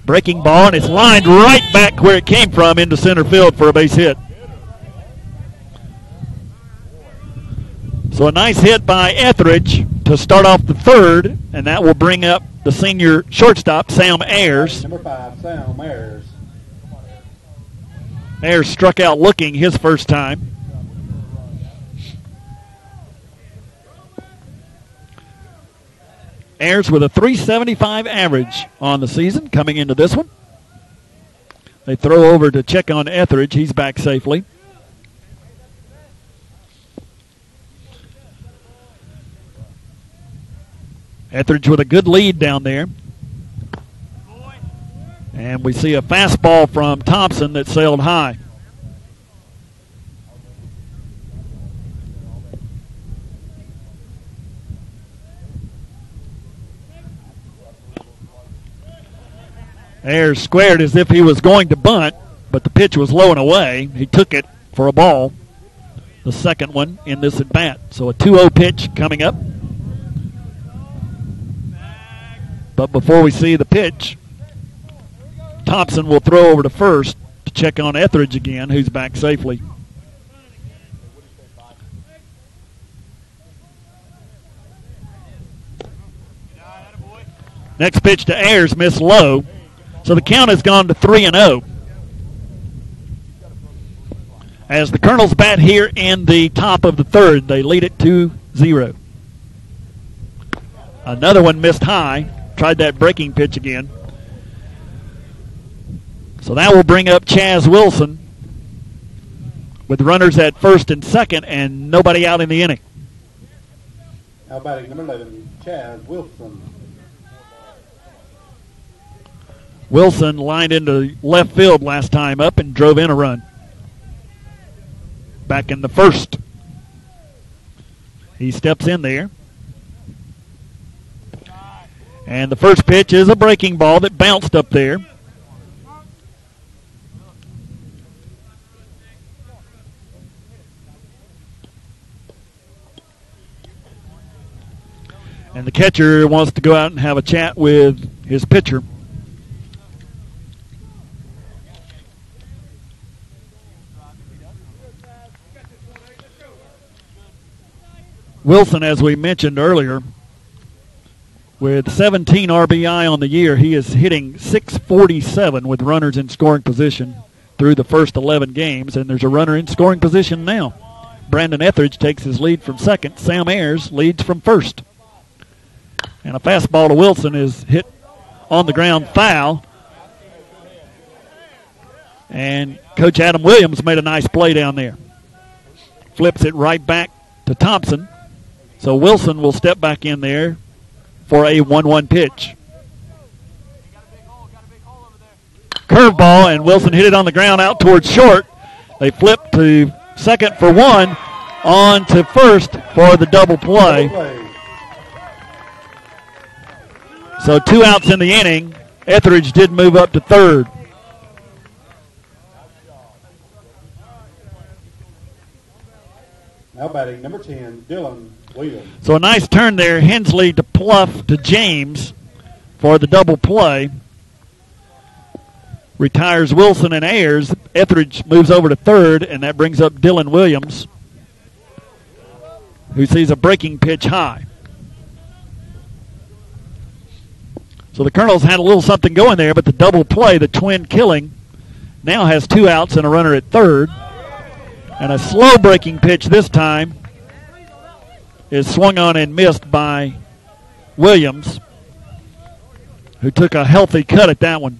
Breaking ball, and it's lined right back where it came from into center field for a base hit. So a nice hit by Etheridge to start off the third, and that will bring up the senior shortstop, Sam Ayers. Number 5, Sam Ayers. Ayers struck out looking his first time. Ayers with a .375 average on the season coming into this one. They throw over to check on Etheridge. He's back safely. Etheridge with a good lead down there. And we see a fastball from Thompson that sailed high. Ayers squared as if he was going to bunt, but the pitch was low and away. He took it for a ball, the second one in this at bat. So a 2-0 pitch coming up. But before we see the pitch, Thompson will throw over to first to check on Etheridge again, who's back safely. Next pitch to Ayers, missed low. So the count has gone to 3-0. As the Colonels bat here in the top of the third, they lead it 2-0. Another one missed high. Tried that breaking pitch again. So that will bring up Chaz Wilson with runners at first and second and nobody out in the inning. Now batting number 11, Chaz Wilson. Wilson lined into left field last time up and drove in a run. Back in the first. He steps in there. And the first pitch is a breaking ball that bounced up there. And the catcher wants to go out and have a chat with his pitcher. Wilson, as we mentioned earlier, with 17 RBI on the year, he is hitting .647 with runners in scoring position through the first 11 games, and there's a runner in scoring position now. Brandon Etheridge takes his lead from second. Sam Ayers leads from first. And a fastball to Wilson is hit on the ground foul. And Coach Adam Williams made a nice play down there. Flips it right back to Thompson. So Wilson will step back in there for a 1-1 pitch. Curveball, and Wilson hit it on the ground out towards short. They flip to second for one, on to first for the double play. So 2 outs in the inning. Etheridge did move up to third. Now batting number 10, Dylan Williams. So a nice turn there. Hensley to Pluff to James for the double play. Retires Wilson and Ayers. Etheridge moves over to third, and that brings up Dylan Williams, who sees a breaking pitch high. So the Colonels had a little something going there, but the double play, the twin killing, now has 2 outs and a runner at third. And a slow breaking pitch this time is swung on and missed by Williams, who took a healthy cut at that one.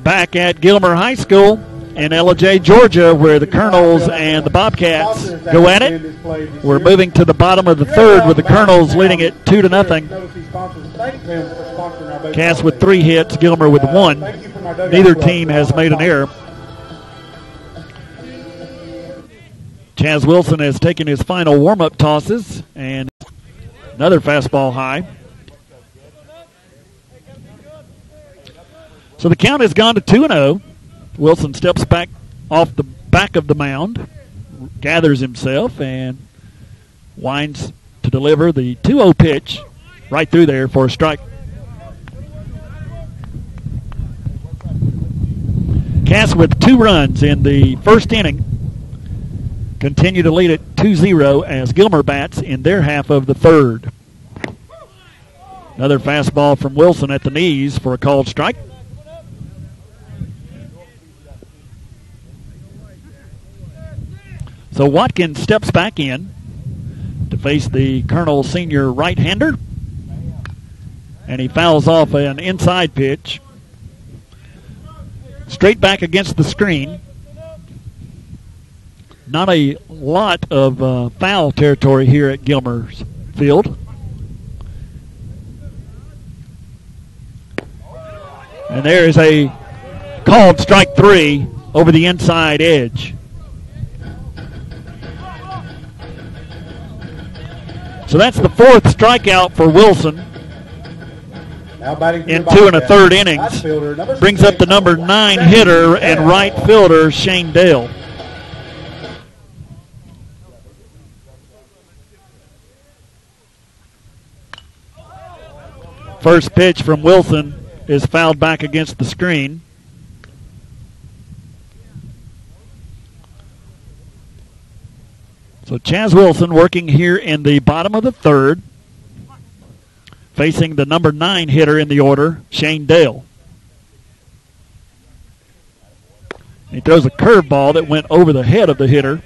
Back at Gilmer High School in Ellijay, Georgia, where the Colonels and the Bobcats go at it. We're moving to the bottom of the third with the Colonels leading it 2-0. Cass with 3 hits, Gilmer with 1. Neither team has made an error. Chaz Wilson has taken his final warm-up tosses, and another fastball high. So the count has gone to 2-0. Wilson steps back off the back of the mound, gathers himself, and winds to deliver the 2-0 pitch right through there for a strike. Cass with 2 runs in the first inning continue to lead it 2-0 as Gilmer bats in their half of the third. Another fastball from Wilson at the knees for a called strike. So Watkins steps back in to face the Colonel senior right-hander, and he fouls off an inside pitch straight back against the screen. Not a lot of foul territory here at Gilmer's field. And there is a called strike 3 over the inside edge. So that's the 4th strikeout for Wilson in 2 1/3 innings. Brings up the number 9 hitter and right fielder, Shane Dale. First pitch from Wilson is fouled back against the screen. So Chaz Wilson working here in the bottom of the third, facing the number 9 hitter in the order, Shane Dale. He throws a curveball that went over the head of the hitter.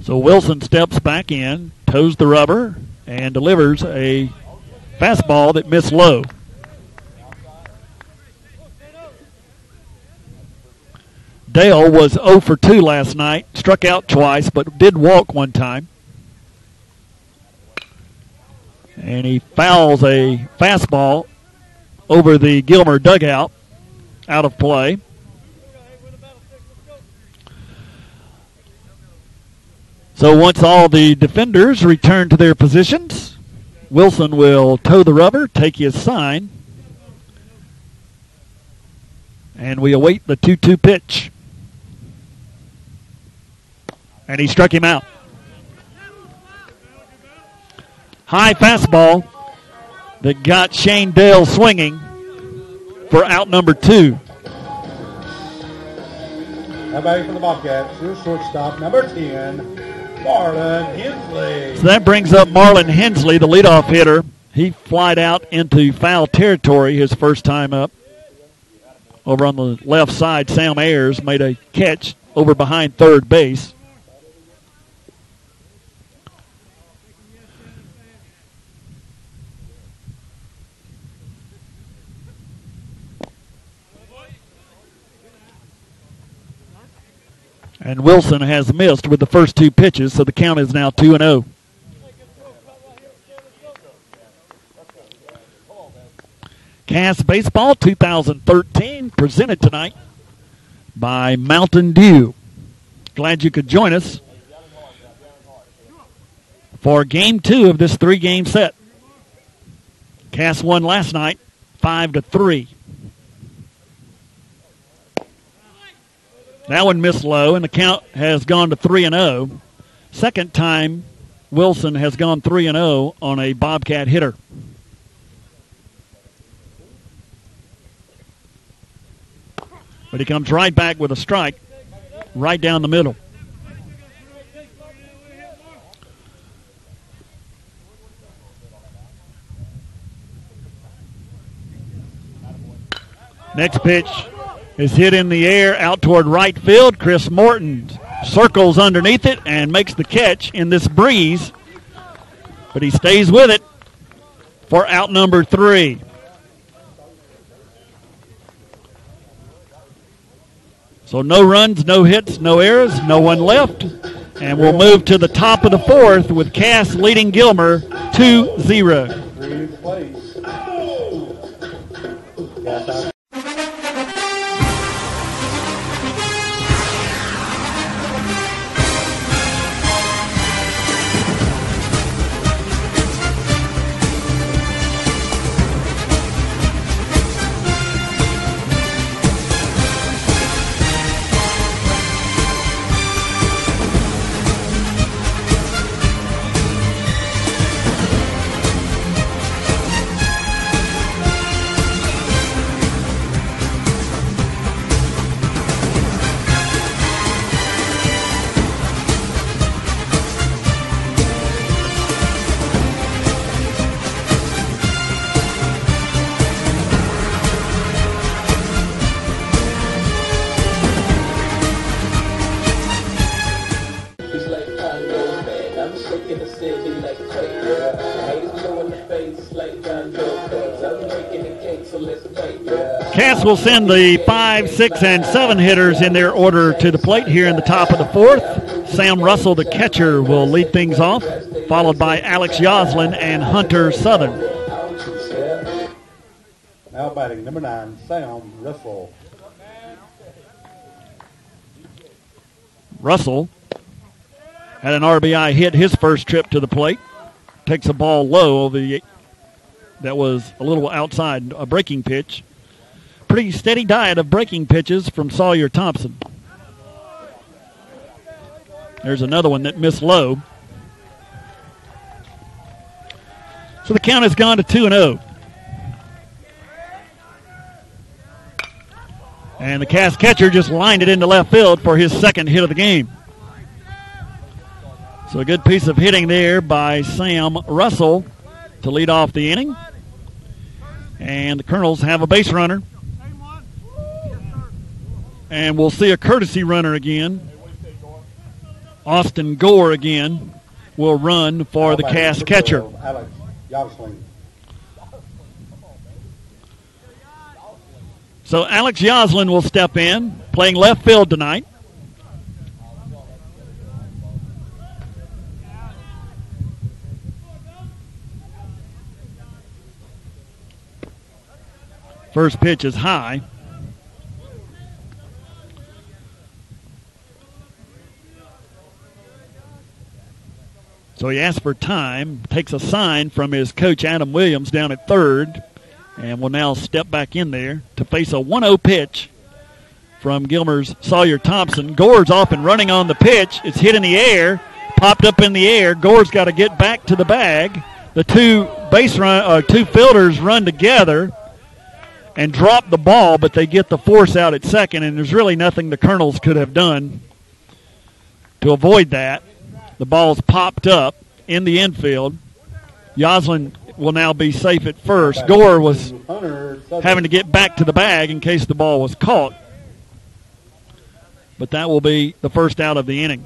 So Wilson steps back in, toes the rubber, and delivers a fastball that missed low. Dale was 0 for 2 last night, struck out twice, but did walk one time. And he fouls a fastball over the Gilmer dugout, out of play. So once all the defenders return to their positions, Wilson will toe the rubber, take his sign, and we await the 2-2 pitch. And he struck him out. High fastball that got Shane Dale swinging for out number 2. Now batting for the Bobcats, your shortstop, number 10, Marlon Hensley. So that brings up Marlon Hensley, the leadoff hitter. He flied out into foul territory his first time up. Over on the left side, Sam Ayers made a catch over behind third base. And Wilson has missed with the first 2 pitches, so the count is now 2-0. Cass Baseball 2013 presented tonight by Mountain Dew. Glad you could join us for Game 2 of this 3-game set. Cass won last night 5-3. That one missed low, and the count has gone to 3-0. Second time Wilson has gone 3-0 on a Bobcat hitter. But he comes right back with a strike right down the middle. Next pitch is hit in the air out toward right field. Chris Morton circles underneath it and makes the catch in this breeze. But he stays with it for out number 3. So no runs, no hits, no errors, no one left. And we'll move to the top of the 4th with Cass leading Gilmer 2-0. Cass will send the 5, 6, and 7 hitters in their order to the plate here in the top of the 4th. Sam Russell, the catcher, will lead things off, followed by Alex Yoslin and Hunter Southern. Now batting number 9, Sam Russell. Russell had an RBI hit his first trip to the plate. Takes a ball low that was a little outside, a breaking pitch. Pretty steady diet of breaking pitches from Sawyer Thompson. There's another one that missed low. So the count has gone to 2-0. And the Cass catcher just lined it into left field for his second hit of the game. So a good piece of hitting there by Sam Russell to lead off the inning. And the Colonels have a base runner. And we'll see a courtesy runner again. Austin Gore again will run for the Cass catcher. Alex Yoslin. So Alex Yoslin will step in, playing left field tonight. First pitch is high. So he asks for time, takes a sign from his coach Adam Williams down at third, and will now step back in there to face a 1-0 pitch from Gilmer's Sawyer Thompson. Gore's off and running on the pitch. It's hit in the air, popped up in the air. Gore's got to get back to the bag. The two fielders run together and drop the ball, but they get the force out at second, and there's really nothing the Colonels could have done to avoid that. The ball's popped up in the infield. Yoslin will now be safe at first. Gore was having to get back to the bag in case the ball was caught. But that will be the first out of the inning.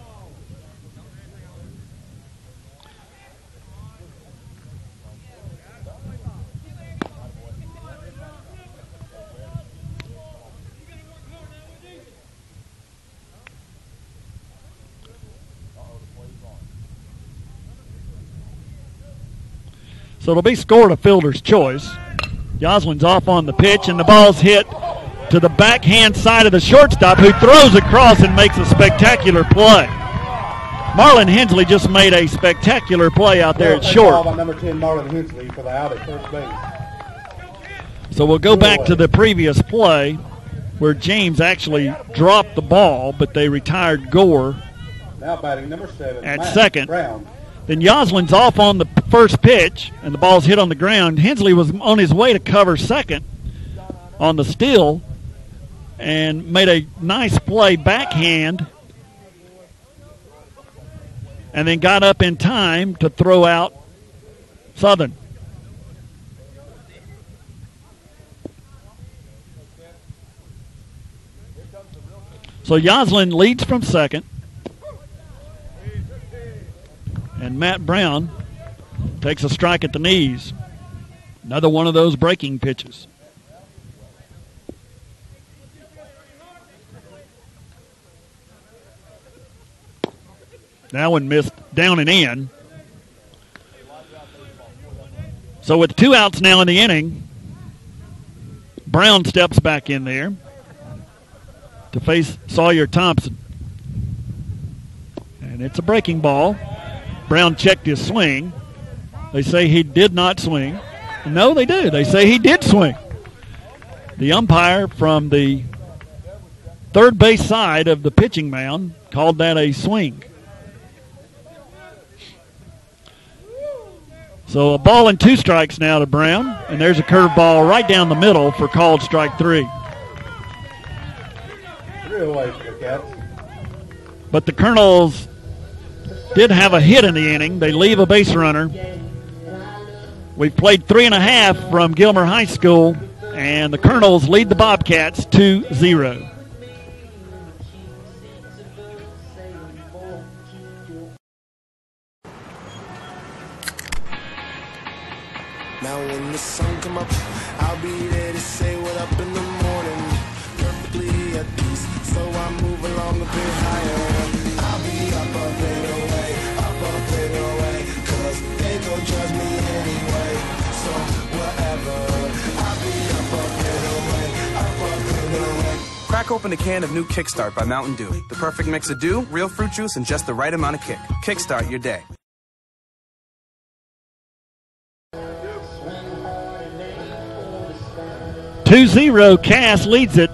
So it'll be scored a fielder's choice. Yoslin's off on the pitch, and the ball's hit to the backhand side of the shortstop, who throws across and makes a spectacular play. Marlon Hensley just made a spectacular play out there at short. By number 10, Marlon Hensley, for the out at first base. So we'll go back to the previous play where James actually dropped the ball, but they retired Gore Now batting number 7, at Matt second. Brown. Then Yoslin's off on the first pitch, and the ball's hit on the ground. Hensley was on his way to cover second on the steal and made a nice play backhand, and then got up in time to throw out Southern. So Yoslin leads from second. And Matt Brown takes a strike at the knees. Another one of those breaking pitches. That one missed down and in. So with 2 outs now in the inning, Brown steps back in there to face Sawyer Thompson. And it's a breaking ball. Brown checked his swing. They say he did not swing. No, they do. They say he did swing. The umpire from the third base side of the pitching mound called that a swing. So a ball and 2 strikes now to Brown, and there's a curveball right down the middle for called strike 3. 3 away for the Cats. But the Colonels did have a hit in the inning. They leave a base runner. We've played 3.5 from Gilmer High School, and the Colonels lead the Bobcats 2-0. Now when the sun come up, I'll be there to say what up in the morning. peace, so I move along a bit higher. I'll be up and away, 'cause they gon' judge me anyway. So whatever, I'll be up and away. Crack open a can of new Kickstart by Mountain Dew. The perfect mix of dew, real fruit juice, and just the right amount of kick. Kickstart your day. 2-0, Cass leads it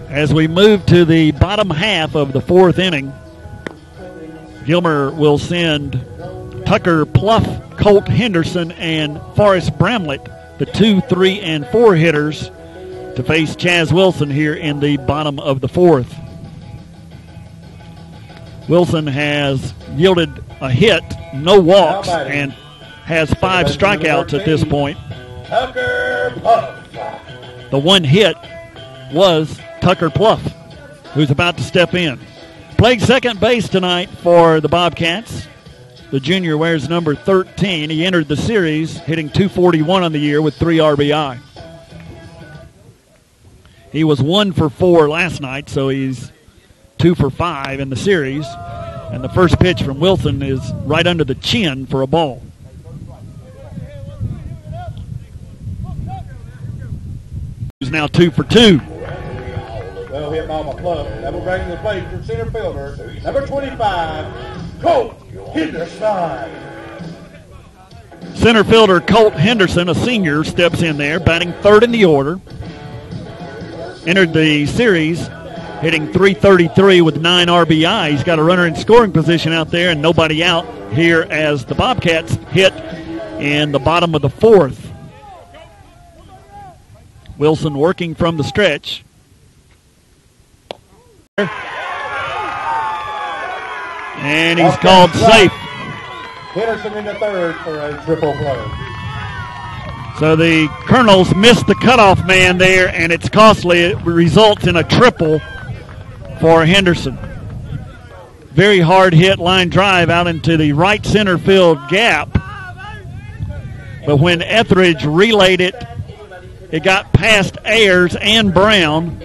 as we move to the bottom half of the fourth inning. Gilmer will send Tucker Pluff, Colt Henderson, and Forrest Bramlett, the 2, 3, and 4 hitters, to face Chaz Wilson here in the bottom of the fourth. Wilson has yielded a hit, no walks, and has 5 strikeouts at this point. Tucker Puff. The one hit was Tucker Pluff, who's about to step in. Playing second base tonight for the Bobcats. The junior wears number 13. He entered the series hitting .241 on the year with 3 RBI. He was 1 for 4 last night, so he's 2 for 5 in the series. And the first pitch from Wilson is right under the chin for a ball. He's now 2 for 2. Well hit by my club. That will bring the plate from center fielder, number 25, Colt Henderson. Center fielder Colt Henderson, a senior, steps in there, batting third in the order. Entered the series hitting .333 with 9 RBI. He's got a runner in scoring position out there and nobody out here as the Bobcats hit in the bottom of the fourth. Wilson working from the stretch. And he's called safe. Henderson in the third for a triple play. So the Colonels missed the cutoff man there, and it's costly. It results in a triple for Henderson. Very hard hit line drive out into the right center field gap. But when Etheridge relayed it, it got past Ayers and Brown,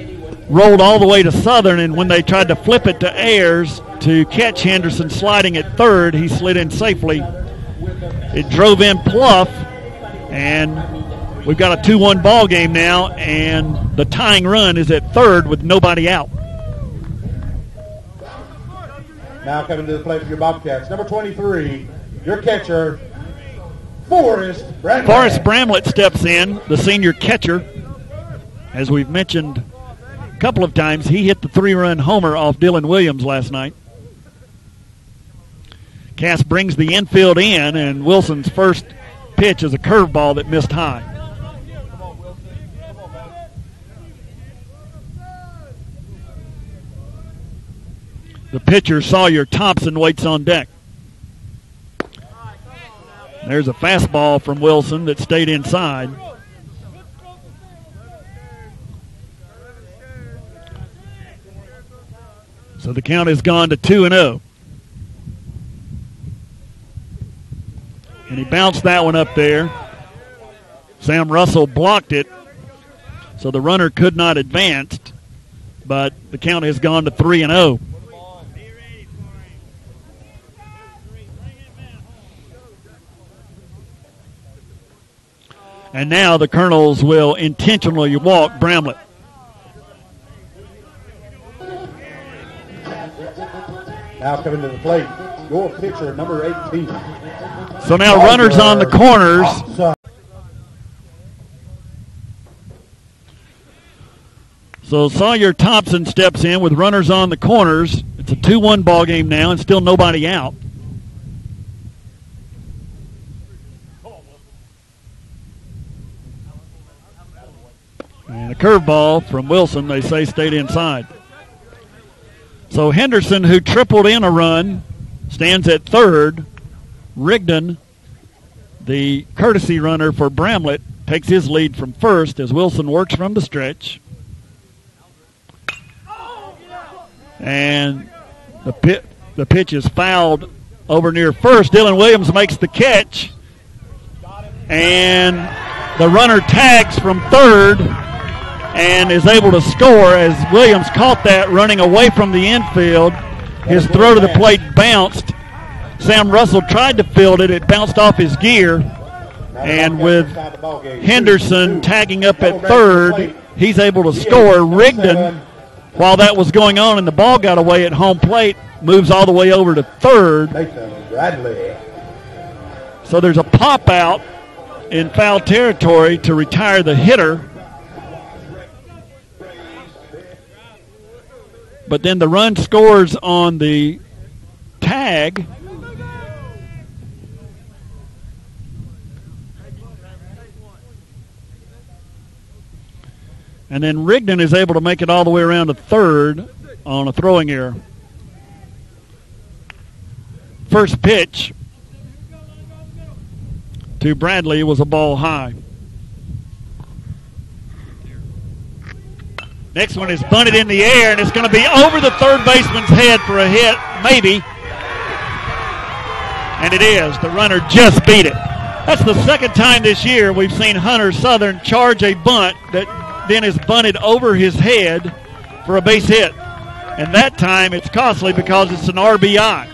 rolled all the way to Southern, and when they tried to flip it to Ayers to catch Henderson sliding at third, he slid in safely. It drove in Pluff, and we've got a 2-1 ball game now, and the tying run is at third with nobody out. Now coming to the plate for your Bobcats, number 23, your catcher, Forrest Bramlett. Forrest Bramlett steps in, the senior catcher. As we've mentioned a couple of times, he hit the 3-run homer off Dylan Williams last night. Cass brings the infield in, and Wilson's first pitch is a curveball that missed high. The pitcher, Sawyer Thompson, waits on deck. There's a fastball from Wilson that stayed inside. So the count has gone to 2-0. And he bounced that one up there. Sam Russell blocked it, so the runner could not advance, but the count has gone to 3-0. And now the Colonels will intentionally walk Bramlett. Now coming to the plate, your pitcher, number 18. So now runners on the corners. So Sawyer Thompson steps in with runners on the corners. It's a 2-1 ball game now and still nobody out. And a curveball from Wilson, they say, stayed inside. So Henderson, who tripled in a run, stands at third. Rigdon, the courtesy runner for Bramlett, takes his lead from first as Wilson works from the stretch. And the pitch is fouled over near first. Dylan Williams makes the catch. And the runner tags from third. and is able to score as Williams caught that running away from the infield. His throw to the plate bounced. Sam Russell tried to field it. It bounced off his gear. And with Henderson tagging up at third, he's able to score. Rigdon, while that was going on and the ball got away at home plate, moves all the way over to third. So there's a pop out in foul territory to retire the hitter. But then the run scores on the tag. And then Rigdon is able to make it all the way around to third on a throwing error. First pitch to Bradley was a ball high. Next one is bunted in the air, and it's going to be over the third baseman's head for a hit, maybe. And it is. The runner just beat it. That's the second time this year we've seen Hunter Southern charge a bunt that then is bunted over his head for a base hit. And that time it's costly because it's an RBI.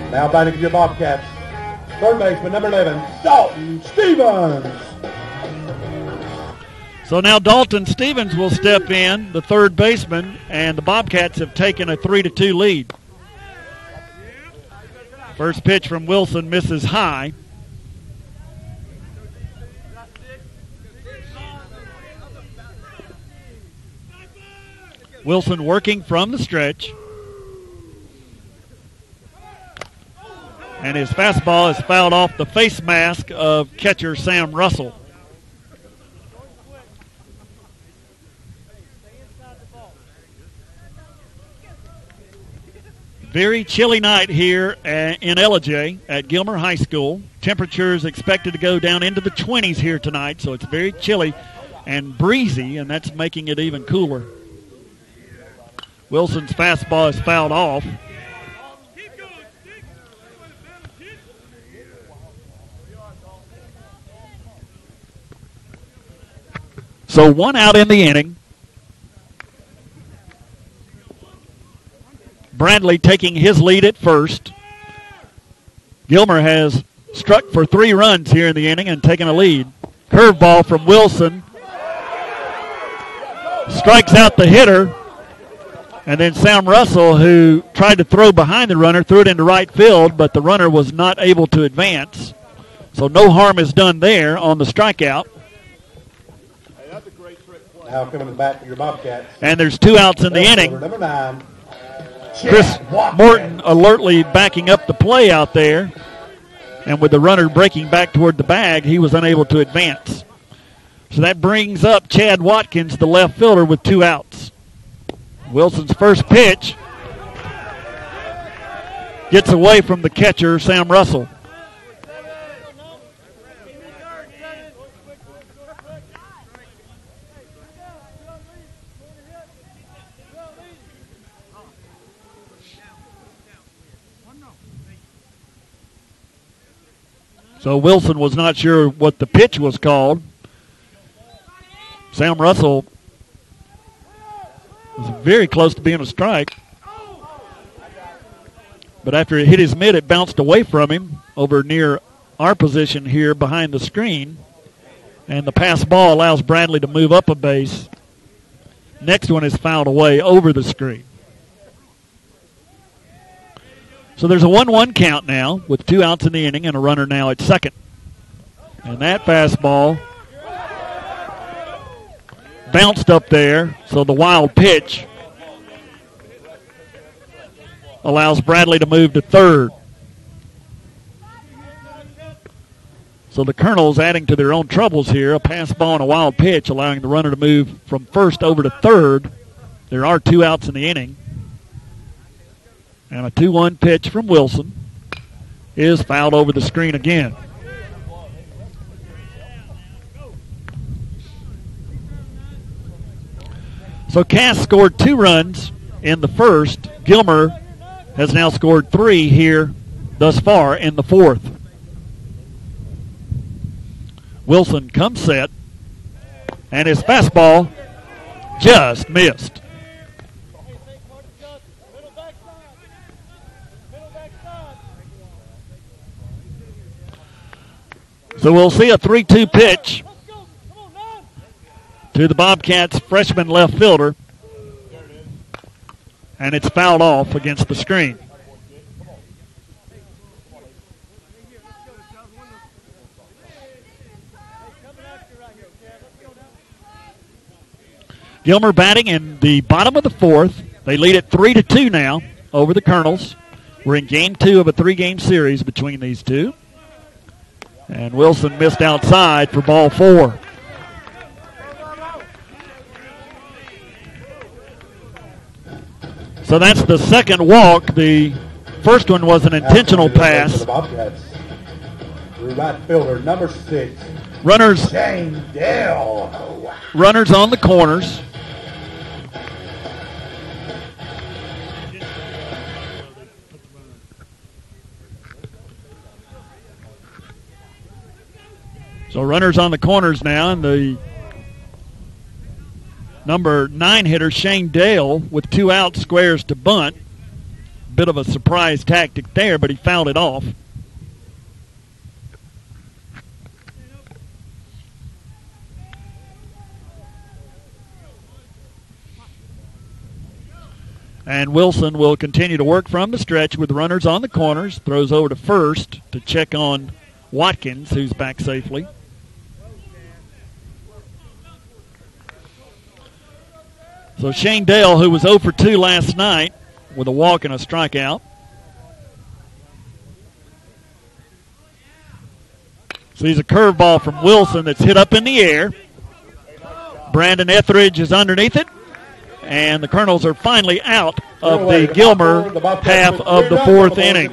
Now batting for your Bobcats, third baseman, number 11, Dalton Stevens. So now Dalton Stevens will step in, the third baseman, and the Bobcats have taken a 3-2 lead. First pitch from Wilson misses high. Wilson working from the stretch. And his fastball is fouled off the face mask of catcher Sam Russell. Very chilly night here in Ellijay at Gilmer High School. Temperatures expected to go down into the 20s here tonight, so it's very chilly and breezy, and that's making it even cooler. Wilson's fastball is fouled off. So one out in the inning. Bradley taking his lead at first. Gilmer has struck for 3 runs here in the inning and taken a lead. Curveball from Wilson. Strikes out the hitter. And then Sam Russell, who tried to throw behind the runner, threw it into right field, but the runner was not able to advance. So no harm is done there on the strikeout. Now coming back for your Bobcats. And there's 2 outs in the inning. Number 9. Chris Morton alertly backing up the play out there. And with the runner breaking back toward the bag, he was unable to advance. So that brings up Chad Watkins, the left fielder, with 2 outs. Wilson's first pitch gets away from the catcher, Sam Russell. So Wilson was not sure what the pitch was called. Sam Russell was very close to being a strike. But after it hit his mitt, it bounced away from him over near our position here behind the screen. And the pass ball allows Bradley to move up a base. Next one is fouled away over the screen. So there's a 1-1 count now with 2 outs in the inning and a runner now at second. And that fastball bounced up there, so the wild pitch allows Bradley to move to third. So the Colonels adding to their own troubles here, a pass ball and a wild pitch allowing the runner to move from first over to third. There are 2 outs in the inning. And a 2-1 pitch from Wilson is fouled over the screen again. So Cass scored 2 runs in the first. Gilmer has now scored 3 here thus far in the fourth. Wilson comes set, and his fastball just missed. So we'll see a 3-2 pitch to the Bobcats freshman left fielder, and it's fouled off against the screen. Gilmer batting in the bottom of the fourth. They lead it 3-2 now over the Colonels. We're in game 2 of a 3-game series between these two. And Wilson missed outside for ball 4. So that's the second walk. The first one was an intentional pass. Right fielder, number 6. Runners on the corners. So runners on the corners now, and the number 9 hitter, Shane Dale, with 2 outs, squares to bunt. Bit of a surprise tactic there, but he fouled it off. And Wilson will continue to work from the stretch with runners on the corners. Throws over to first to check on Watkins, who's back safely. So Shane Dale, who was 0 for 2 last night with a walk and a strikeout. Sees a curveball from Wilson that's hit up in the air. Brandon Etheridge is underneath it. And the Colonels are finally out of the Gilmer half of the 4th inning.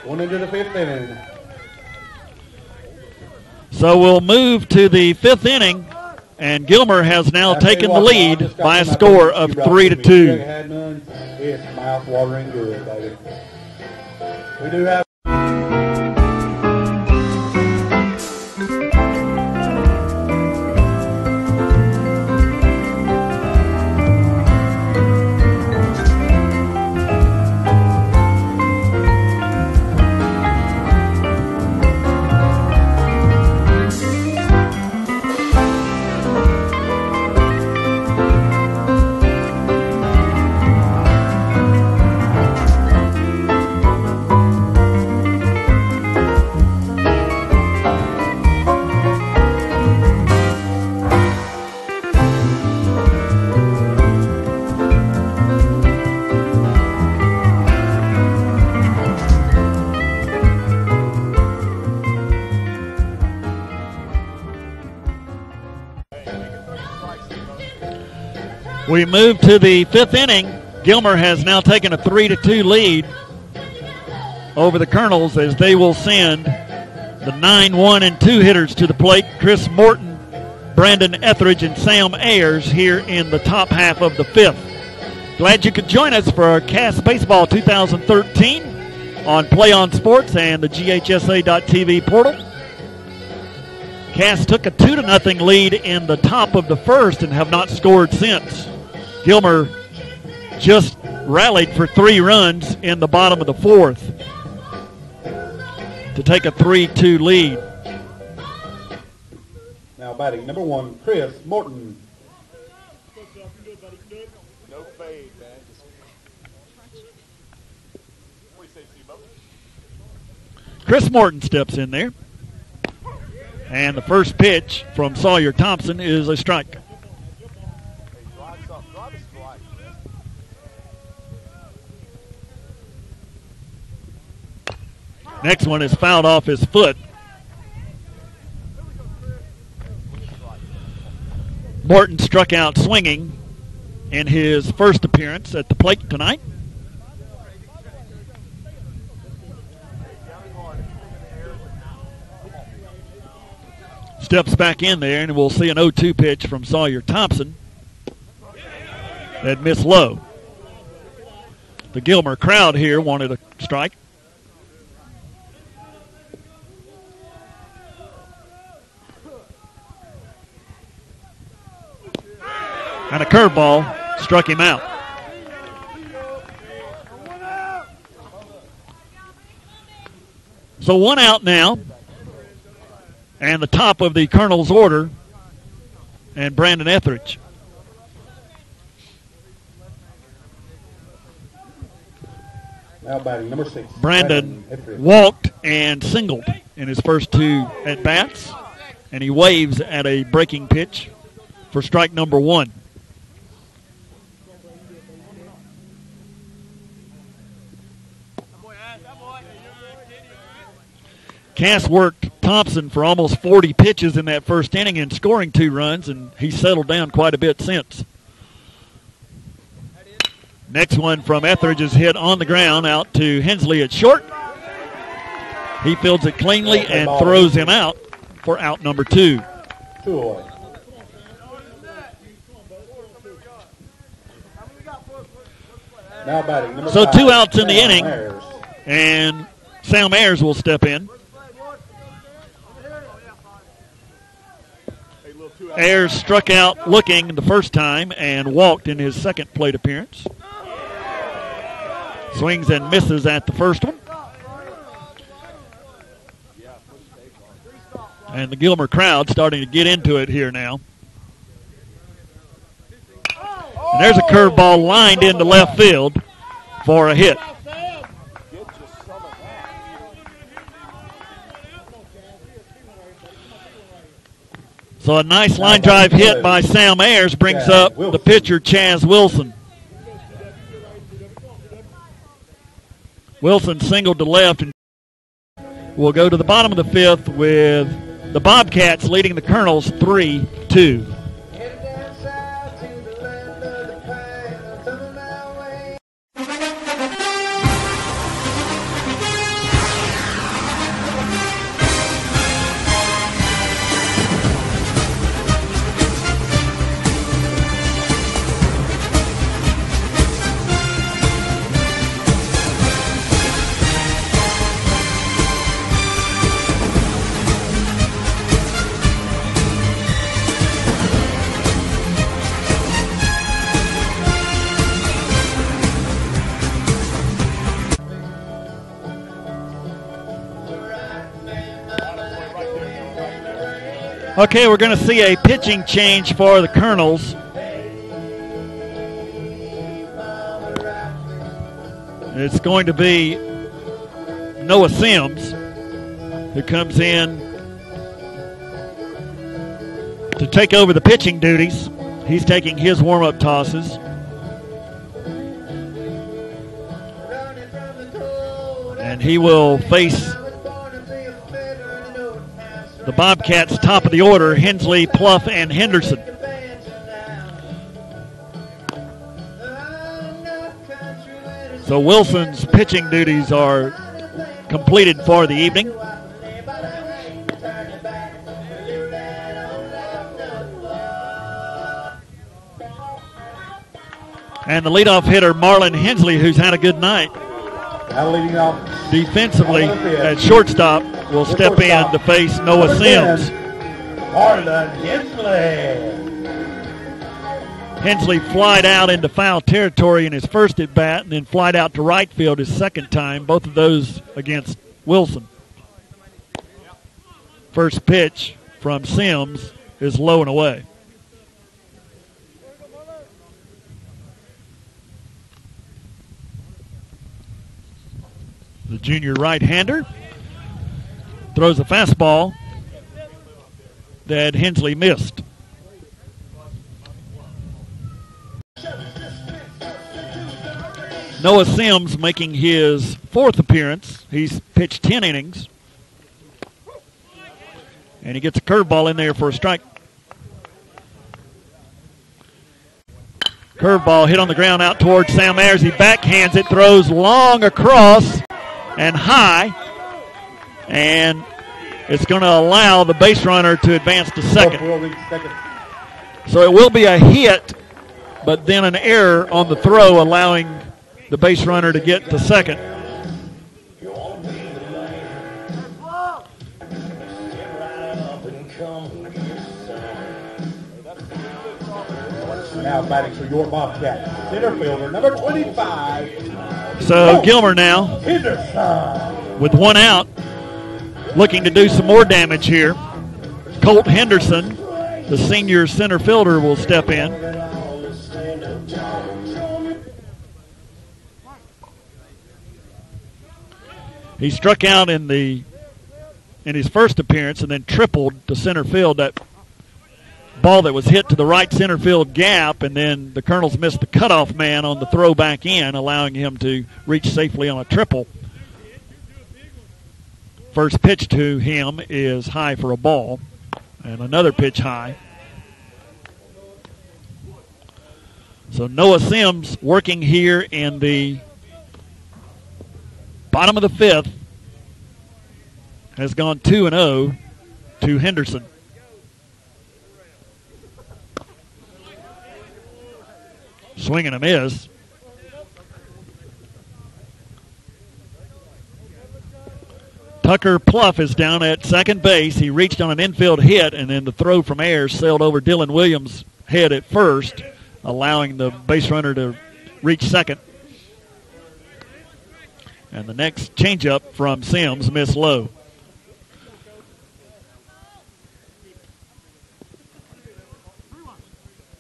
One into the 5th inning. So we'll move to the 5th inning, and Gilmer has now taken the lead by a score of 3-2. It's mouth-watering good, baby. We do have. We move to the 5th inning. Gilmer has now taken a 3-2 lead over the Colonels as they will send the 9, 1, and 2 hitters to the plate. Chris Morton, Brandon Etheridge, and Sam Ayers here in the top half of the 5th. Glad you could join us for our Cass Baseball 2013 on Play On Sports and the GHSA.TV portal. Cass took a 2-0 lead in the top of the 1st and have not scored since. Gilmer just rallied for 3 runs in the bottom of the 4th to take a 3-2 lead. Now batting number 1, Chris Morton. No fade, man. Chris Morton steps in there. And the first pitch from Sawyer Thompson is a strike. Next one is fouled off his foot. Morton struck out swinging in his first appearance at the plate tonight. Steps back in there, and we'll see an 0-2 pitch from Sawyer Thompson that missed low. The Gilmer crowd here wanted a strike. And a curveball struck him out. So 1 out now. And the top of the Colonel's order, and Brandon Etheridge. Now batting number 6. Brandon walked and singled in his first 2 at-bats, and he waves at a breaking pitch for strike number 1. Cass worked Thompson for almost 40 pitches in that first inning and scoring 2 runs, and he's settled down quite a bit since. Next one from Etheridge is hit on the ground out to Hensley at short. He fields it cleanly and throws him out for out number 2. 2 away. Now batting number 5. So 2 outs in the inning, Ayers. and Sam Ayers will step in. Ayers struck out looking the first time and walked in his second plate appearance. Swings and misses at the first one. And the Gilmer crowd starting to get into it here now. And there's a curveball lined into left field for a hit. So a nice line drive hit by Sam Ayers brings up the pitcher, Chaz Wilson. Wilson singled to left, and we'll go to the bottom of the 5th with the Bobcats leading the Colonels 3-2. Okay, we're going to see a pitching change for the Colonels. It's going to be Noah Sims, who comes in to take over the pitching duties. He's taking his warm-up tosses. And he will face the Bobcats' top of the order, Hensley, Pluff, and Henderson. So Wilson's pitching duties are completed for the evening. And the leadoff hitter, Marlon Hensley, who's had a good night defensively at shortstop, will step in to face Noah Sims. Marlon Hensley. Hensley flied out into foul territory in his first at-bat and then flied out to right field his second time, both of those against Wilson. First pitch from Sims is low and away. The junior right-hander throws a fastball that Hensley missed. Noah Sims making his 4th appearance. He's pitched 10 innings. And he gets a curveball in there for a strike. Curveball hit on the ground out towards Sam Ayers. He backhands it, throws long across and high. And it's going to allow the base runner to advance to second. So it will be a hit, but then an error on the throw, allowing the base runner to get to second. Now batting for your Bobcats, center fielder, number 25. So Gilmer now, Henderson. with one out, looking to do some more damage here. Colt Henderson, the senior center fielder, will step in. He struck out in his first appearance and then tripled to center field. That ball that was hit to the right center field gap, and then the Colonels missed the cutoff man on the throw back in, allowing him to reach safely on a triple. First pitch to him is high for a ball, and another pitch high. So Noah Sims working here in the bottom of the fifth has gone 2-0 to Henderson. Swing and a miss. Tucker Pluff is down at second base. He reached on an infield hit, and then the throw from Ayers sailed over Dylan Williams' head at first, allowing the base runner to reach second. And the next changeup from Sims missed low.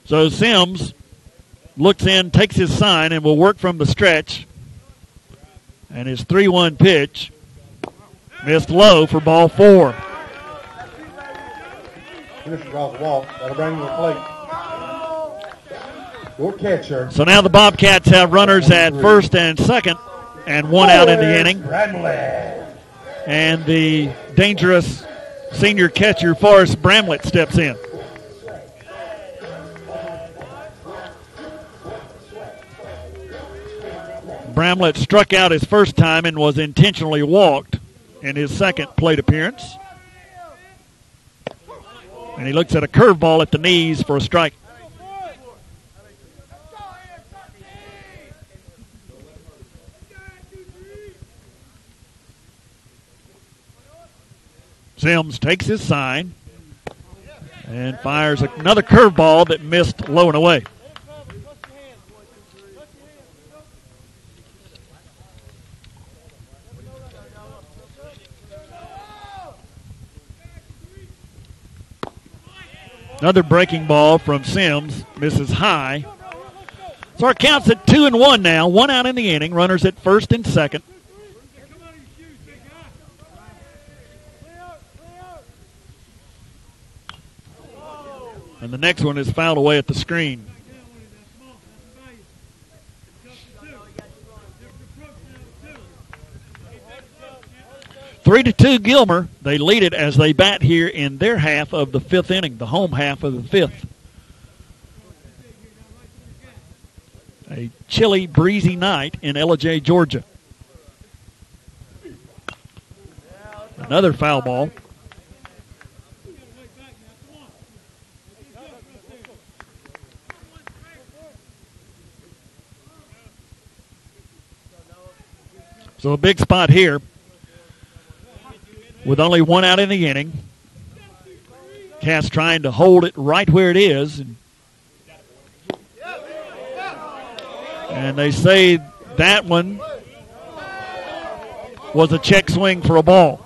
So Sims looks in, takes his sign, and will work from the stretch. And his 3-1 pitch missed low for ball 4. Henderson draws a walk. That'll bring him to the plate. Your catcher. So now the Bobcats have runners at first and second, and one out in the inning. And the dangerous senior catcher, Forrest Bramlett, steps in. Bramlett struck out his first time and was intentionally walked in his second plate appearance. And he looks at a curveball at the knees for a strike. Sims takes his sign and fires another curveball that missed low and away. Another breaking ball from Sims, misses high. So our count's at 2-1 now. One out in the inning. Runners at first and second. And the next one is fouled away at the screen. 3-2 Gilmer. They lead it as they bat here in their half of the fifth inning, the home half of the fifth. A chilly, breezy night in Ellijay, Georgia. Another foul ball. So a big spot here with only one out in the inning. Cass trying to hold it right where it is. And they say that one was a check swing for a ball.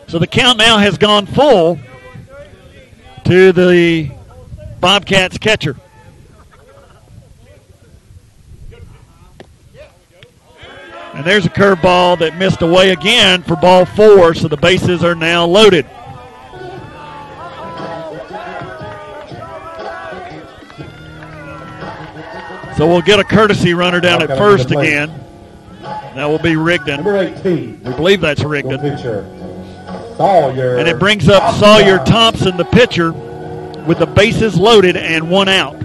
So the count now has gone full to the Bobcats catcher. And there's a curveball that missed away again for ball 4, so the bases are now loaded. So we'll get a courtesy runner down at first again. That will be Rigdon. Number 18. We believe that's Rigdon. Sawyer. And it brings up Sawyer Thompson, the pitcher, with the bases loaded and one out.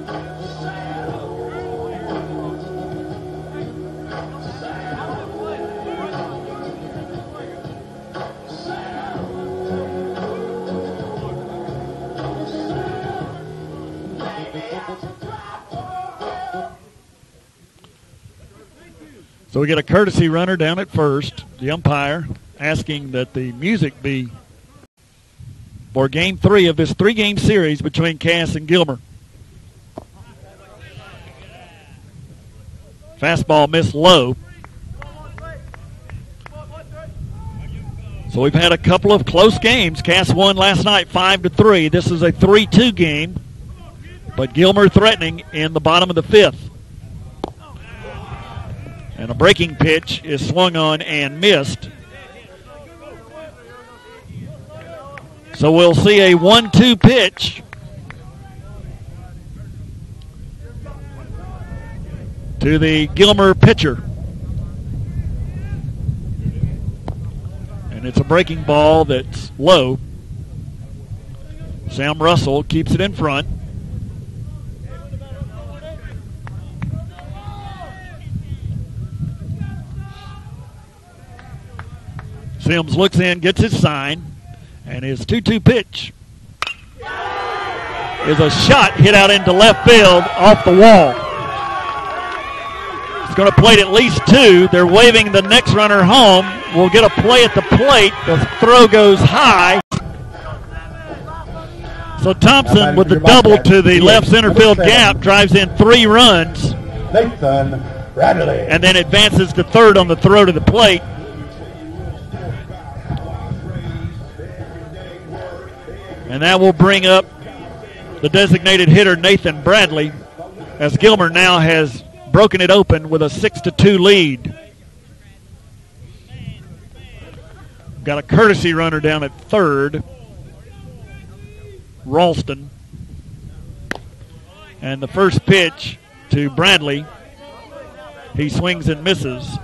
So we get a courtesy runner down at first. The umpire asking that the music be for Game 3 of this 3-game series between Cass and Gilmer. Fastball missed low. So we've had a couple of close games. Cass won last night 5-3. This is a 3-2 game, but Gilmer threatening in the bottom of the 5th. And a breaking pitch is swung on and missed. So we'll see a 1-2 pitch to the Gilmer pitcher. And it's a breaking ball that's low. Sam Russell keeps it in front. Sims looks in, gets his sign, and his 2-2 pitch is a shot hit out into left field off the wall. It's going to plate at least 2. They're waving the next runner home. We'll get a play at the plate. The throw goes high. So Thompson with the double to the left center field gap drives in 3 runs. Nathan Bradley. And then advances to third on the throw to the plate. And that will bring up the designated hitter, Nathan Bradley, as Gilmer now has broken it open with a 6-2 lead. Got a courtesy runner down at third, Ralston. And the first pitch to Bradley, he swings and misses.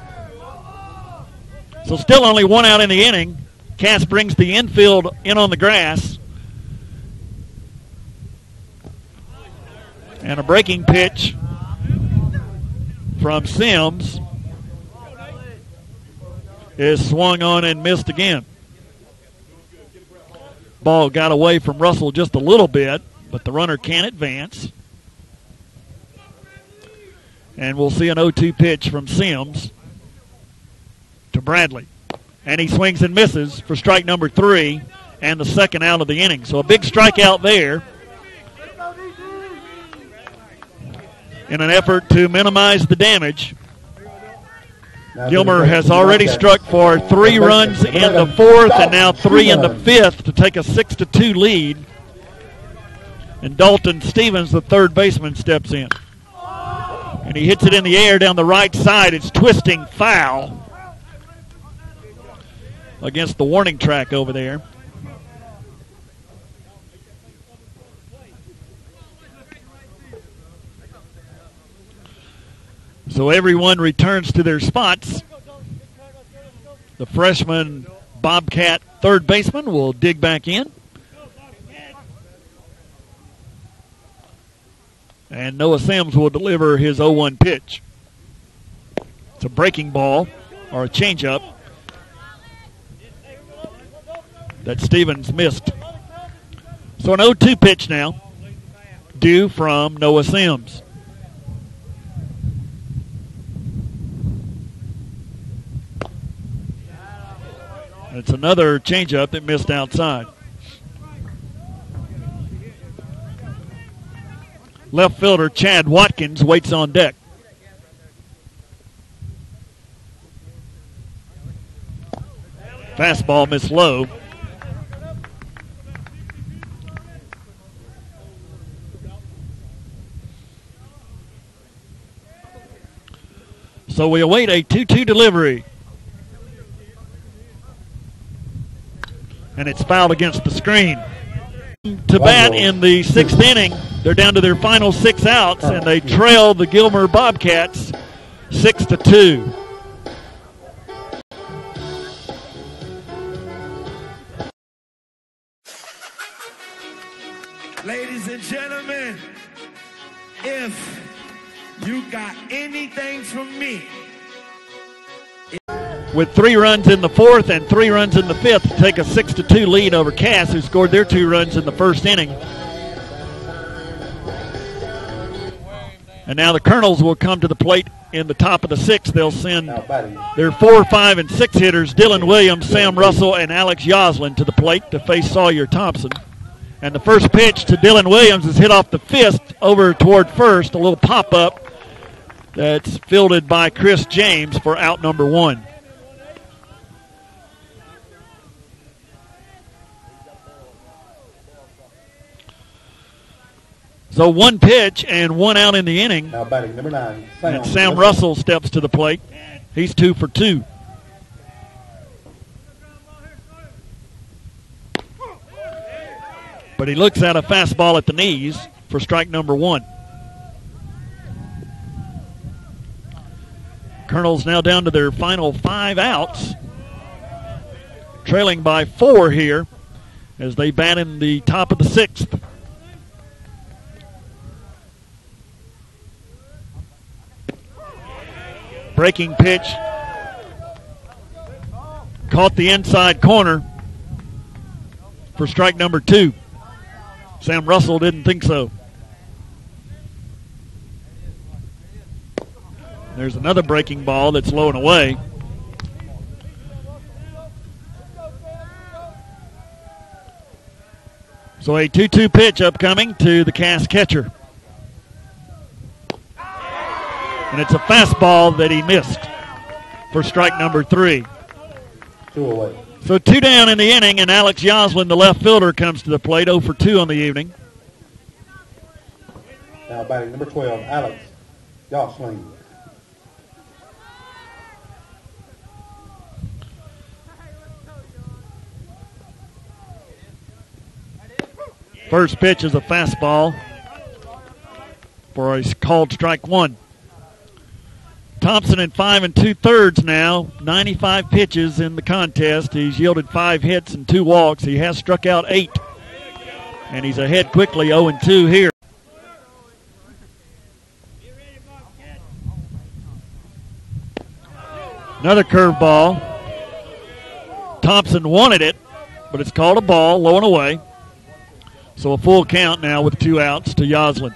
So still only 1 out in the inning. Cass brings the infield in on the grass. And a breaking pitch from Sims is swung on and missed again. Ball got away from Russell just a little bit, but the runner can't advance. And we'll see an 0-2 pitch from Sims to Bradley. And he swings and misses for strike number 3 and the second out of the inning. So a big strikeout there in an effort to minimize the damage. Gilmer has already struck for 3 runs in the 4th and now 3 in the 5th to take a 6-2 lead. And Dalton Stevens, the third baseman, steps in. And he hits it in the air down the right side. It's twisting foul against the warning track over there. So everyone returns to their spots. The freshman Bobcat third baseman will dig back in. And Noah Sims will deliver his 0-1 pitch. It's a breaking ball or a changeup that Stevens missed. So an 0-2 pitch now due from Noah Sims. It's another changeup that missed outside. Left fielder Chad Watkins waits on deck. Fastball missed low. So we await a 2-2 delivery. And it's fouled against the screen. To bat in the 6th inning. They're down to their final 6 outs, and they trail the Gilmer Bobcats 6-2. Ladies and gentlemen, if you got anything from me, with 3 runs in the 4th and 3 runs in the 5th to take a 6-2 lead over Cass, who scored their 2 runs in the 1st inning. And now the Colonels will come to the plate in the top of the sixth. They'll send their 4, 5, and 6 hitters, Dylan Williams, Sam Russell, and Alex Yoslin, to the plate to face Sawyer Thompson. And the first pitch to Dylan Williams is hit off the fist over toward first, a little pop-up that's fielded by Chris James for out number 1. So 1 pitch and 1 out in the inning. Now batting number 9, And Sam Russell steps to the plate. He's 2 for 2. But he looks at a fastball at the knees for strike number 1. Colonels now down to their final 5 outs, trailing by 4 here as they bat in the top of the 6th. Breaking pitch caught the inside corner for strike number 2. Sam Russell didn't think so. There's another breaking ball that's low and away. So a 2-2 pitch upcoming to the cast catcher. And it's a fastball that he missed for strike number 3. 2 away. So 2 down in the inning, and Alex Yoslin, the left fielder, comes to the plate, 0 for 2 on the evening. Now batting number 12, Alex Yoslin. First pitch is a fastball for a called strike 1. Thompson in 5 2/3 now, 95 pitches in the contest. He's yielded 5 hits and 2 walks. He has struck out 8, and he's ahead quickly, 0-2 here. Another curveball. Thompson wanted it, but it's called a ball, low and away. So a full count now with 2 outs to Yoslin.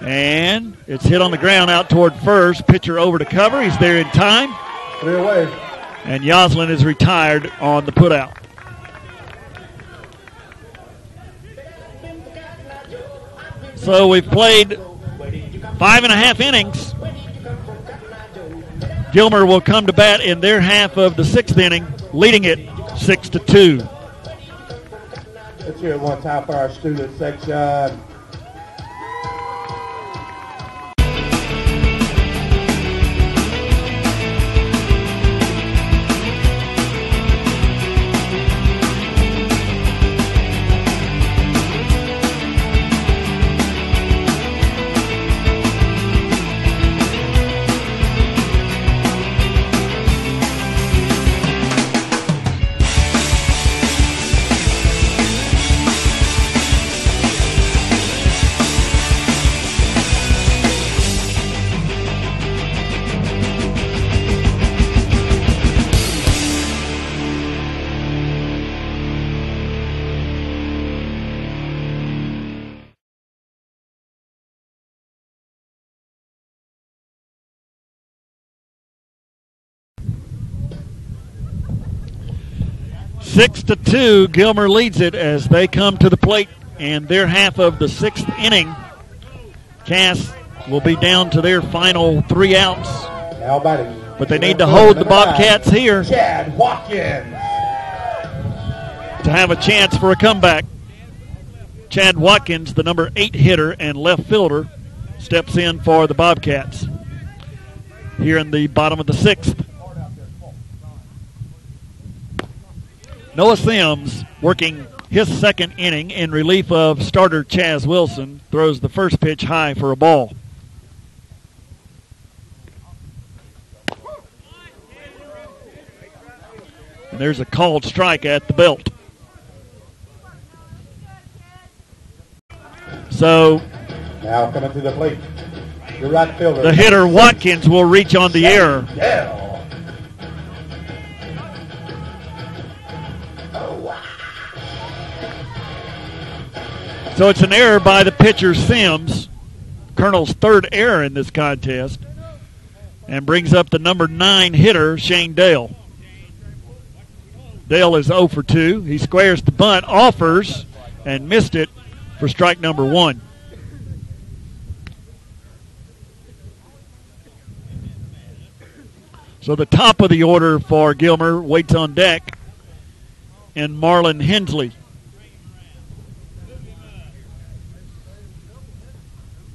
And it's hit on the ground out toward first. Pitcher over to cover. He's there in time. 3 away. And Yoslin is retired on the putout. So we've played 5.5 innings. Gilmer will come to bat in their half of the 6th inning, leading it 6-2. Let's hear it one time for our student section. Six to 2, Gilmer leads it as they come to the plate in their half of the 6th inning. Cass will be down to their final 3 outs. Now batting. But they need to hold the Bobcats here Chad Watkins to have a chance for a comeback. Chad Watkins, the number 8 hitter and left fielder, steps in for the Bobcats here in the bottom of the 6th. Noah Sims, working his 2nd inning in relief of starter Chaz Wilson, throws the first pitch high for a ball. And there's a called strike at the belt. So now coming to the plate, the right fielder. The hitter Watkins will reach on the error. Yeah. So it's an error by the pitcher, Sims. Colonel's third error in this contest. And brings up the number 9 hitter, Shane Dale. Dale is 0 for 2. He squares the bunt, offers, and missed it for strike number 1. So the top of the order for Gilmer waits on deck, and Marlon Hensley.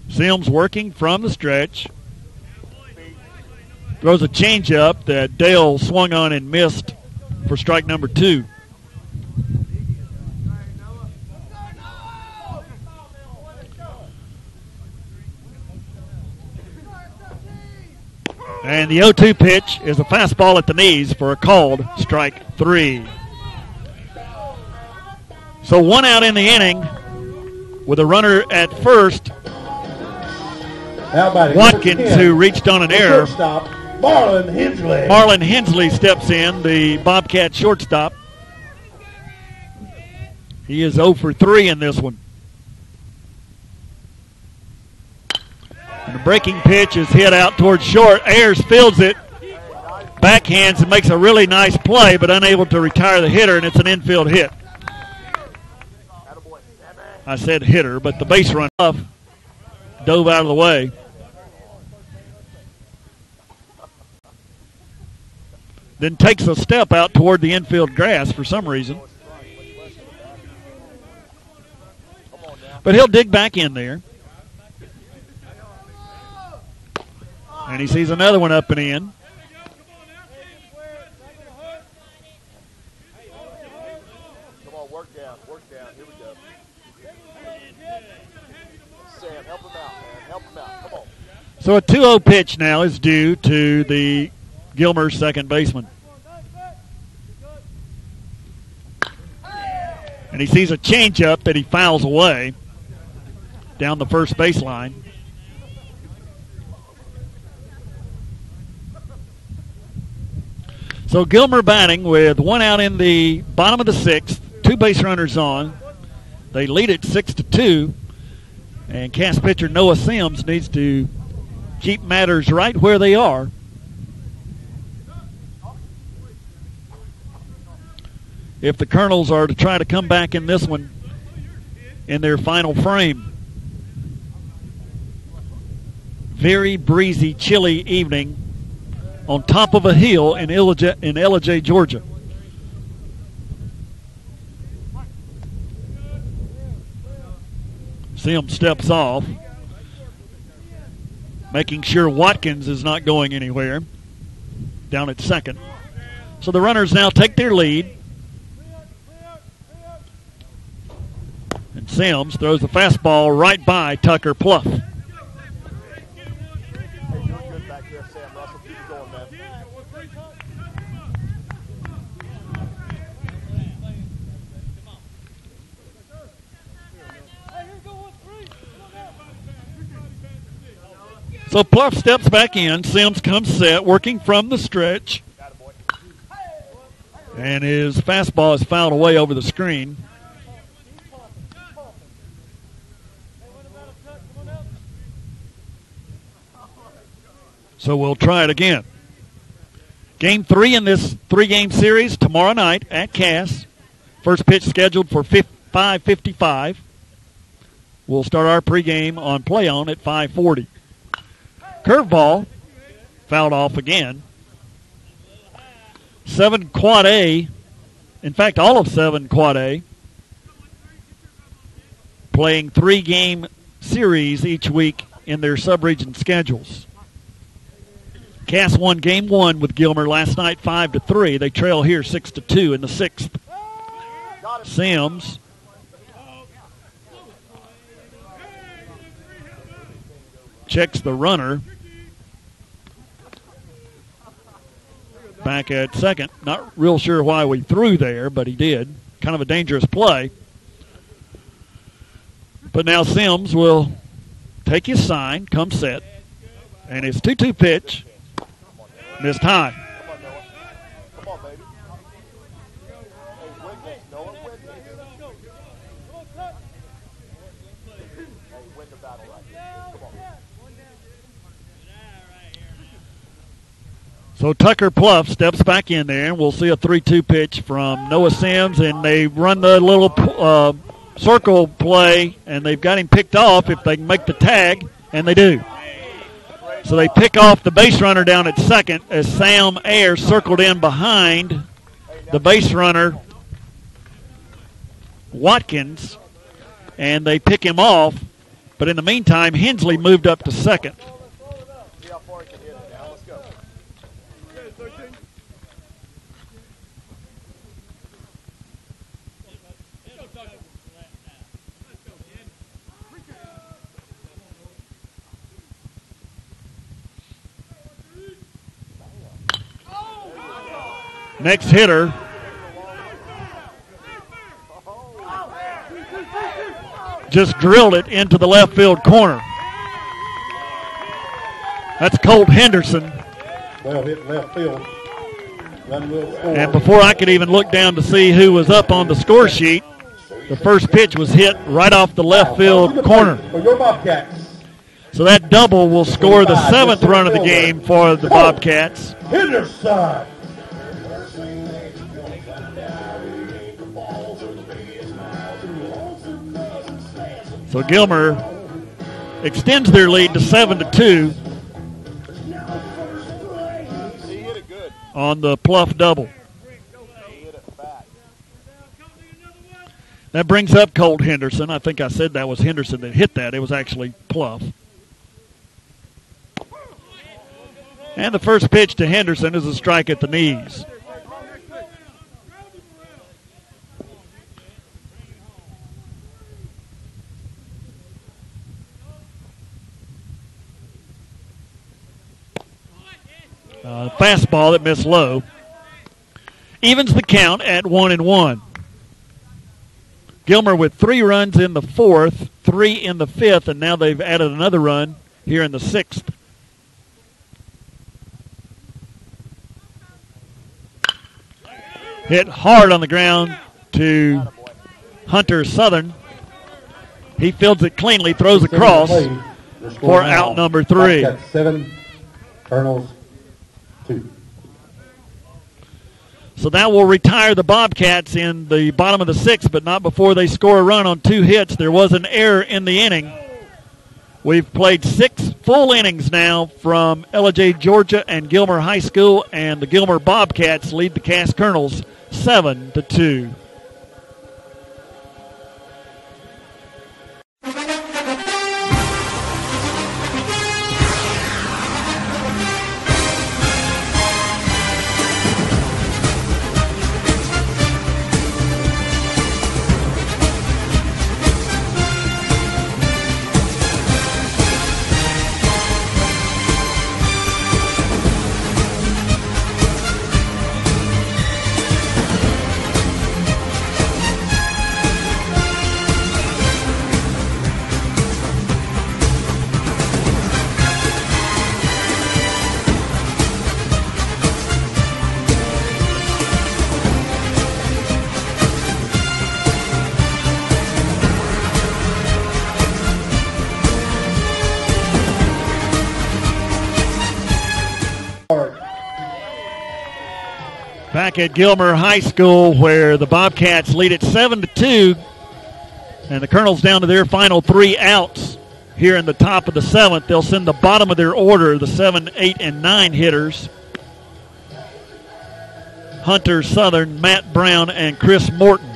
Sims working from the stretch. Throws a changeup that Dale swung on and missed for strike number 2. And the 0-2 pitch is a fastball at the knees for a called strike 3. So 1 out in the inning with a runner at first. Watkins, who reached on an error. Marlon Hensley. Marlon Hensley steps in, the Bobcat shortstop. He is 0 for 3 in this one. And the breaking pitch is hit out towards short. Ayers fields it, backhands, and makes a really nice play, but unable to retire the hitter, and it's an infield hit. I said hitter, but the base run off, dove out of the way. Then takes a step out toward the infield grass for some reason. But he'll dig back in there. And he sees another one up and in. Come on, work down. Here we go. Sam, help him out, man. Help him out. Come on. So a 2-0 pitch now is due to the Gilmer second baseman. And he sees a changeup that he fouls away down the first baseline. So Gilmer batting with 1 out in the bottom of the 6th, 2 base runners on. They lead it 6-2, and cast pitcher Noah Sims needs to keep matters right where they are. If the Colonels are to try to come back in this one in their final frame. Very breezy, chilly evening on top of a hill in Ellijay, Georgia. Sims steps off, making sure Watkins is not going anywhere down at second. So the runners now take their lead. And Sims throws the fastball right by Tucker Pluff. So Pluff steps back in. Sims comes set, working from the stretch. And his fastball is fouled away over the screen. So we'll try it again. Game 3 in this 3-game series tomorrow night at Cass. First pitch scheduled for 5:55. We'll start our pregame on Play On at 5:40. Curveball, fouled off again. 7 Quad A, in fact all of 7 Quad A, playing 3-game series each week in their sub-region schedules. Cass won Game 1 with Gilmer last night 5-3. They trail here 6-2 in the 6th. Sims checks the runner back at second. Not real sure why we threw there, but he did. Kind of a dangerous play. But now Sims will take his sign, come set, and his 2-2 pitch missed high. Come on, baby. Hey, witness, Noah, witness. So Tucker Pluff steps back in there, and we'll see a 3-2 pitch from Noah Sims, and they run the little circle play, and they've got him picked off if they can make the tag, and they do. So they pick off the base runner down at second as Sam Ayers circled in behind the base runner, Watkins, and they pick him off. But in the meantime, Hensley moved up to second. Next hitter just drilled it into the left field corner. That's Colt Henderson. Well hit left field. And before I could even look down to see who was up on the score sheet, the first pitch was hit right off the left field corner. For your Bobcats. So that double will score the 7th run of the game for the Bobcats. Henderson. So Gilmer extends their lead to 7-2 on the Pluff double. That brings up Colt Henderson. I think I said that was Henderson that hit that. It was actually Pluff. And the first pitch to Henderson is a strike at the knees. Fastball that missed low. Evens the count at 1-1. Gilmer with 3 runs in the 4th, 3 in the 5th, and now they've added another run here in the 6th. Hit hard on the ground to Hunter Southern. He fields it cleanly, throws across for out number 3. 7, Colonels 2. So that will retire the Bobcats in the bottom of the 6th, but not before they score a run on 2 hits. There was an error in the inning. We've played 6 full innings now from Ellijay, Georgia, and Gilmer High School, and the Gilmer Bobcats lead the Cass Colonels 7-2. Back at Gilmer High School, where the Bobcats lead at 7-2, and the Colonels down to their final 3 outs here in the top of the 7th. They'll send the bottom of their order, the 7, 8, and 9 hitters. Hunter Southern, Matt Brown, and Chris Morton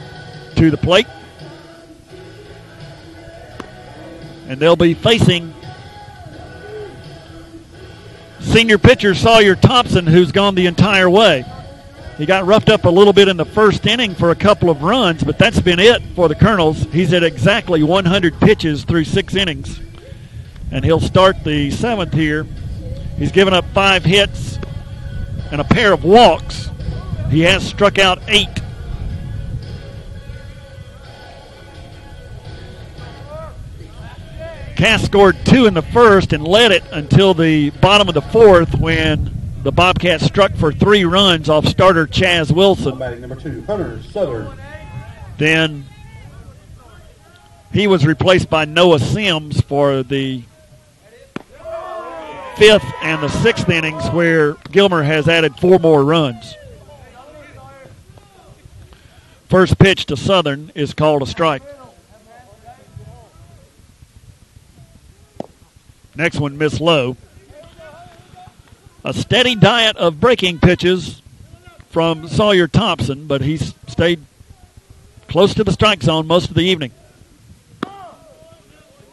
to the plate. And they'll be facing senior pitcher Sawyer Thompson, who's gone the entire way. He got roughed up a little bit in the first inning for a couple of runs, but that's been it for the Colonels. He's at exactly 100 pitches through 6 innings, and he'll start the 7th here. He's given up 5 hits and a pair of walks. He has struck out 8. Cass scored 2 in the first and led it until the bottom of the 4th when the Bobcats struck for 3 runs off starter Chaz Wilson. Batting number 2, Hunter Southern. Then he was replaced by Noah Sims for the fifth and the sixth innings where Gilmer has added 4 more runs. First pitch to Southern is called a strike. Next one missed low. A steady diet of breaking pitches from Sawyer Thompson, but he's stayed close to the strike zone most of the evening.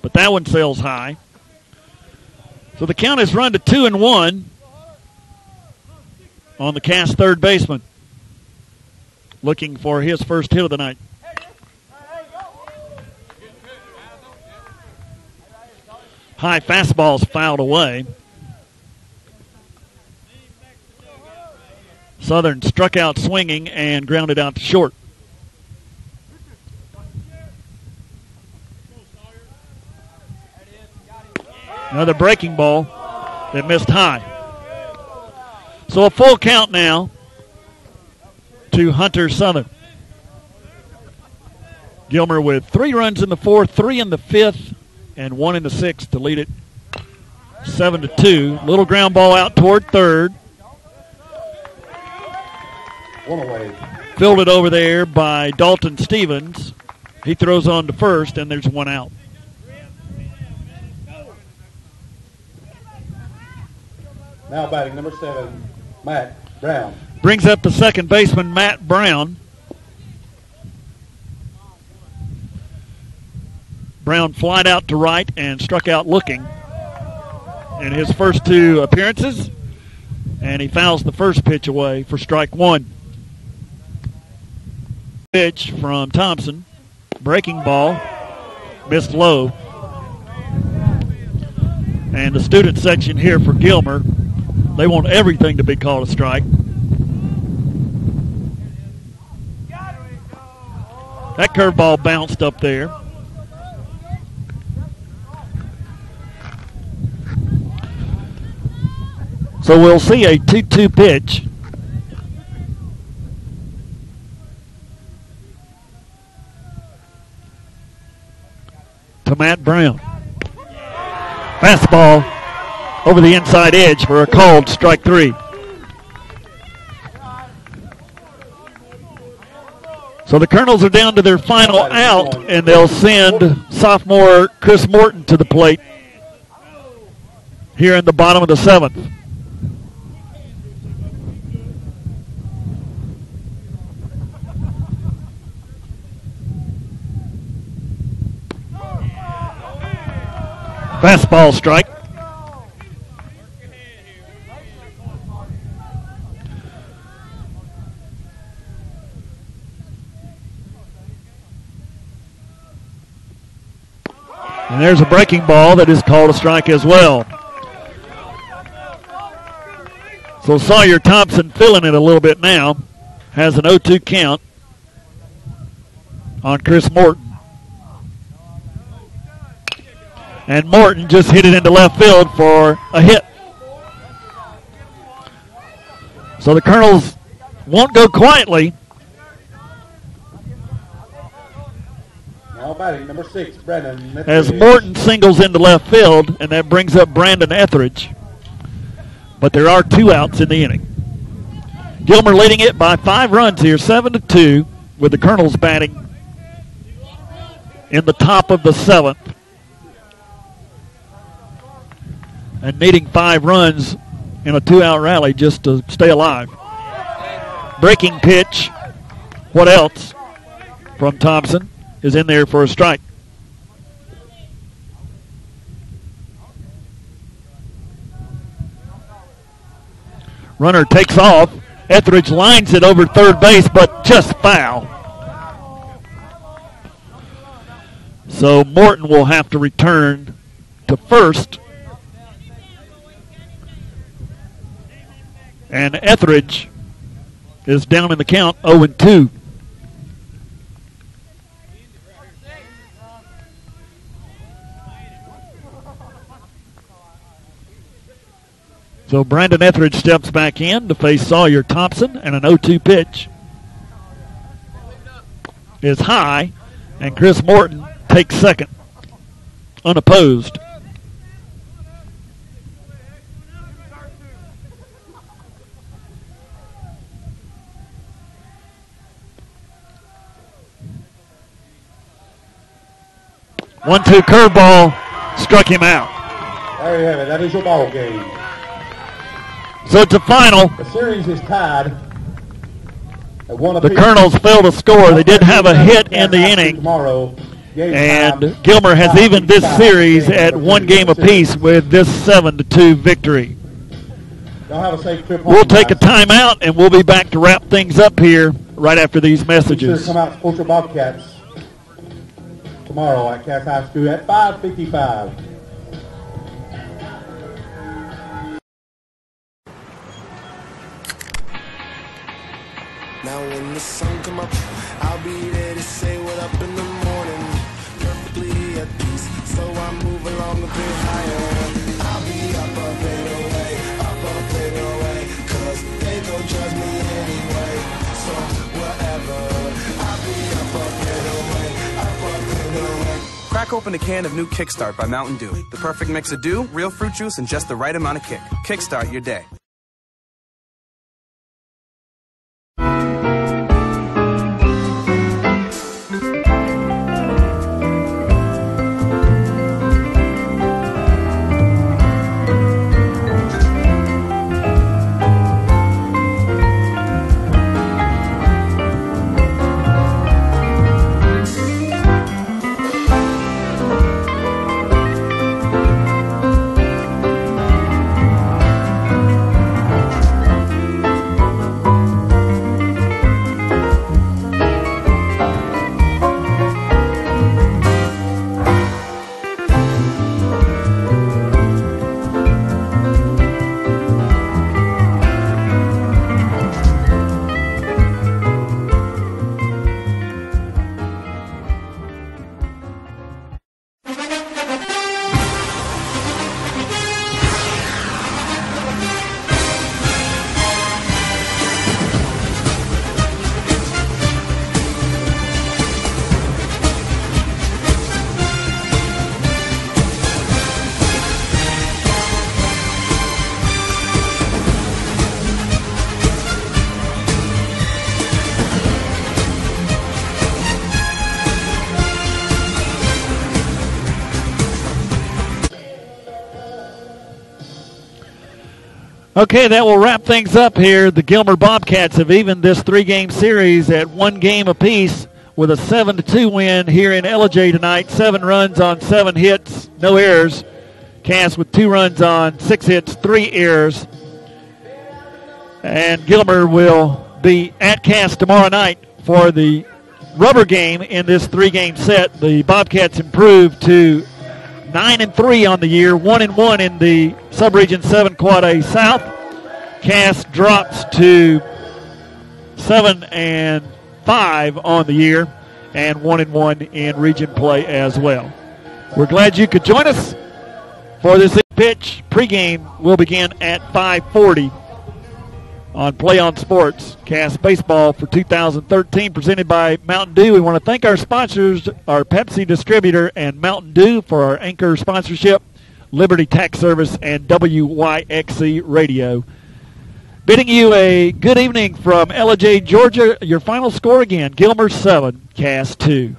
But that one sails high. So the count is run to 2-1 on the cast third baseman, looking for his first hit of the night. High fastball's fouled away. Southern struck out swinging and grounded out to short. Another breaking ball that missed high. So a full count now to Hunter Southern. Gilmer with 3 runs in the fourth, 3 in the fifth, and 1 in the sixth to lead it 7-2. Little ground ball out toward third. One away. Fielded over there by Dalton Stevens. He throws on to first, and there's 1 out. Now batting number 7, Matt Brown. Brings up the second baseman, Matt Brown. Brown flied out to right and struck out looking in his first 2 appearances, and he fouls the first pitch away for strike 1. Pitch from Thompson. Breaking ball. Missed low. And the student section here for Gilmer, they want everything to be called a strike. That curveball bounced up there. So we'll see a 2-2 pitch. To Matt Brown. Fastball over the inside edge for a called strike 3. So the Colonels are down to their final out, and they'll send sophomore Chris Morton to the plate here in the bottom of the 7th. Fastball strike. And there's a breaking ball that is called a strike as well. So Sawyer Thompson filling it a little bit now. Has an 0-2 count on Chris Morton. And Morton just hit it into left field for a hit. So the Colonels won't go quietly. Now batting number 6, Brandon Etheridge. As Morton singles into left field, and that brings up Brandon Etheridge. But there are 2 outs in the inning. Gilmer leading it by 5 runs here, 7-2, with the Colonels batting in the top of the 7th. And needing 5 runs in a 2-out rally just to stay alive. Breaking pitch. What else? From Thompson is in there for a strike. Runner takes off. Etheridge lines it over third base, but just foul. So Morton will have to return to first. And Etheridge is down in the count, 0-2. So Brandon Etheridge steps back in to face Sawyer Thompson, and an 0-2 pitch is high, and Chris Morton takes second, unopposed. 1-2 curveball struck him out. There you have it. That is your ball game. So it's a final. The series is tied. The Colonels failed to score. They did have a hit in the inning. And Gilmer has evened this series at 1 game apiece with this 7-2 victory. We'll take a timeout, and we'll be back to wrap things up here right after these messages. Come out, support your Bobcats tomorrow at Cass High School at 5:55. Now when the sun come up, I'll be there to say what up in the morning. Perfectly at peace, so I move along a bit higher. I'll be up and away, cause they gon' judge me anyway. So whatever, I'll be up and away. Crack open a can of new Kickstart by Mountain Dew. The perfect mix of dew, real fruit juice, and just the right amount of kick. Kickstart your day. Okay, that will wrap things up here. The Gilmer Bobcats have evened this 3-game series at 1 game apiece with a 7-2 win here in Ellijay tonight. 7 runs on 7 hits, no errors. Cass with 2 runs on 6 hits, 3 errors. And Gilmer will be at Cass tomorrow night for the rubber game in this 3-game set. The Bobcats improved to 9-3 on the year, 1-1 in the Subregion 7 Quad A South. Cass drops to 7-5 on the year and 1-1 in region play as well. We're glad you could join us for this pitch. Pregame will begin at 5:40 on Play on Sports. Cass Baseball for 2013 presented by Mountain Dew. We want to thank our sponsors, our Pepsi distributor and Mountain Dew for our anchor sponsorship, Liberty Tax Service and WYXC Radio. Bidding you a good evening from Ellijay, Georgia. Your final score again, Gilmer 7, Cass 2.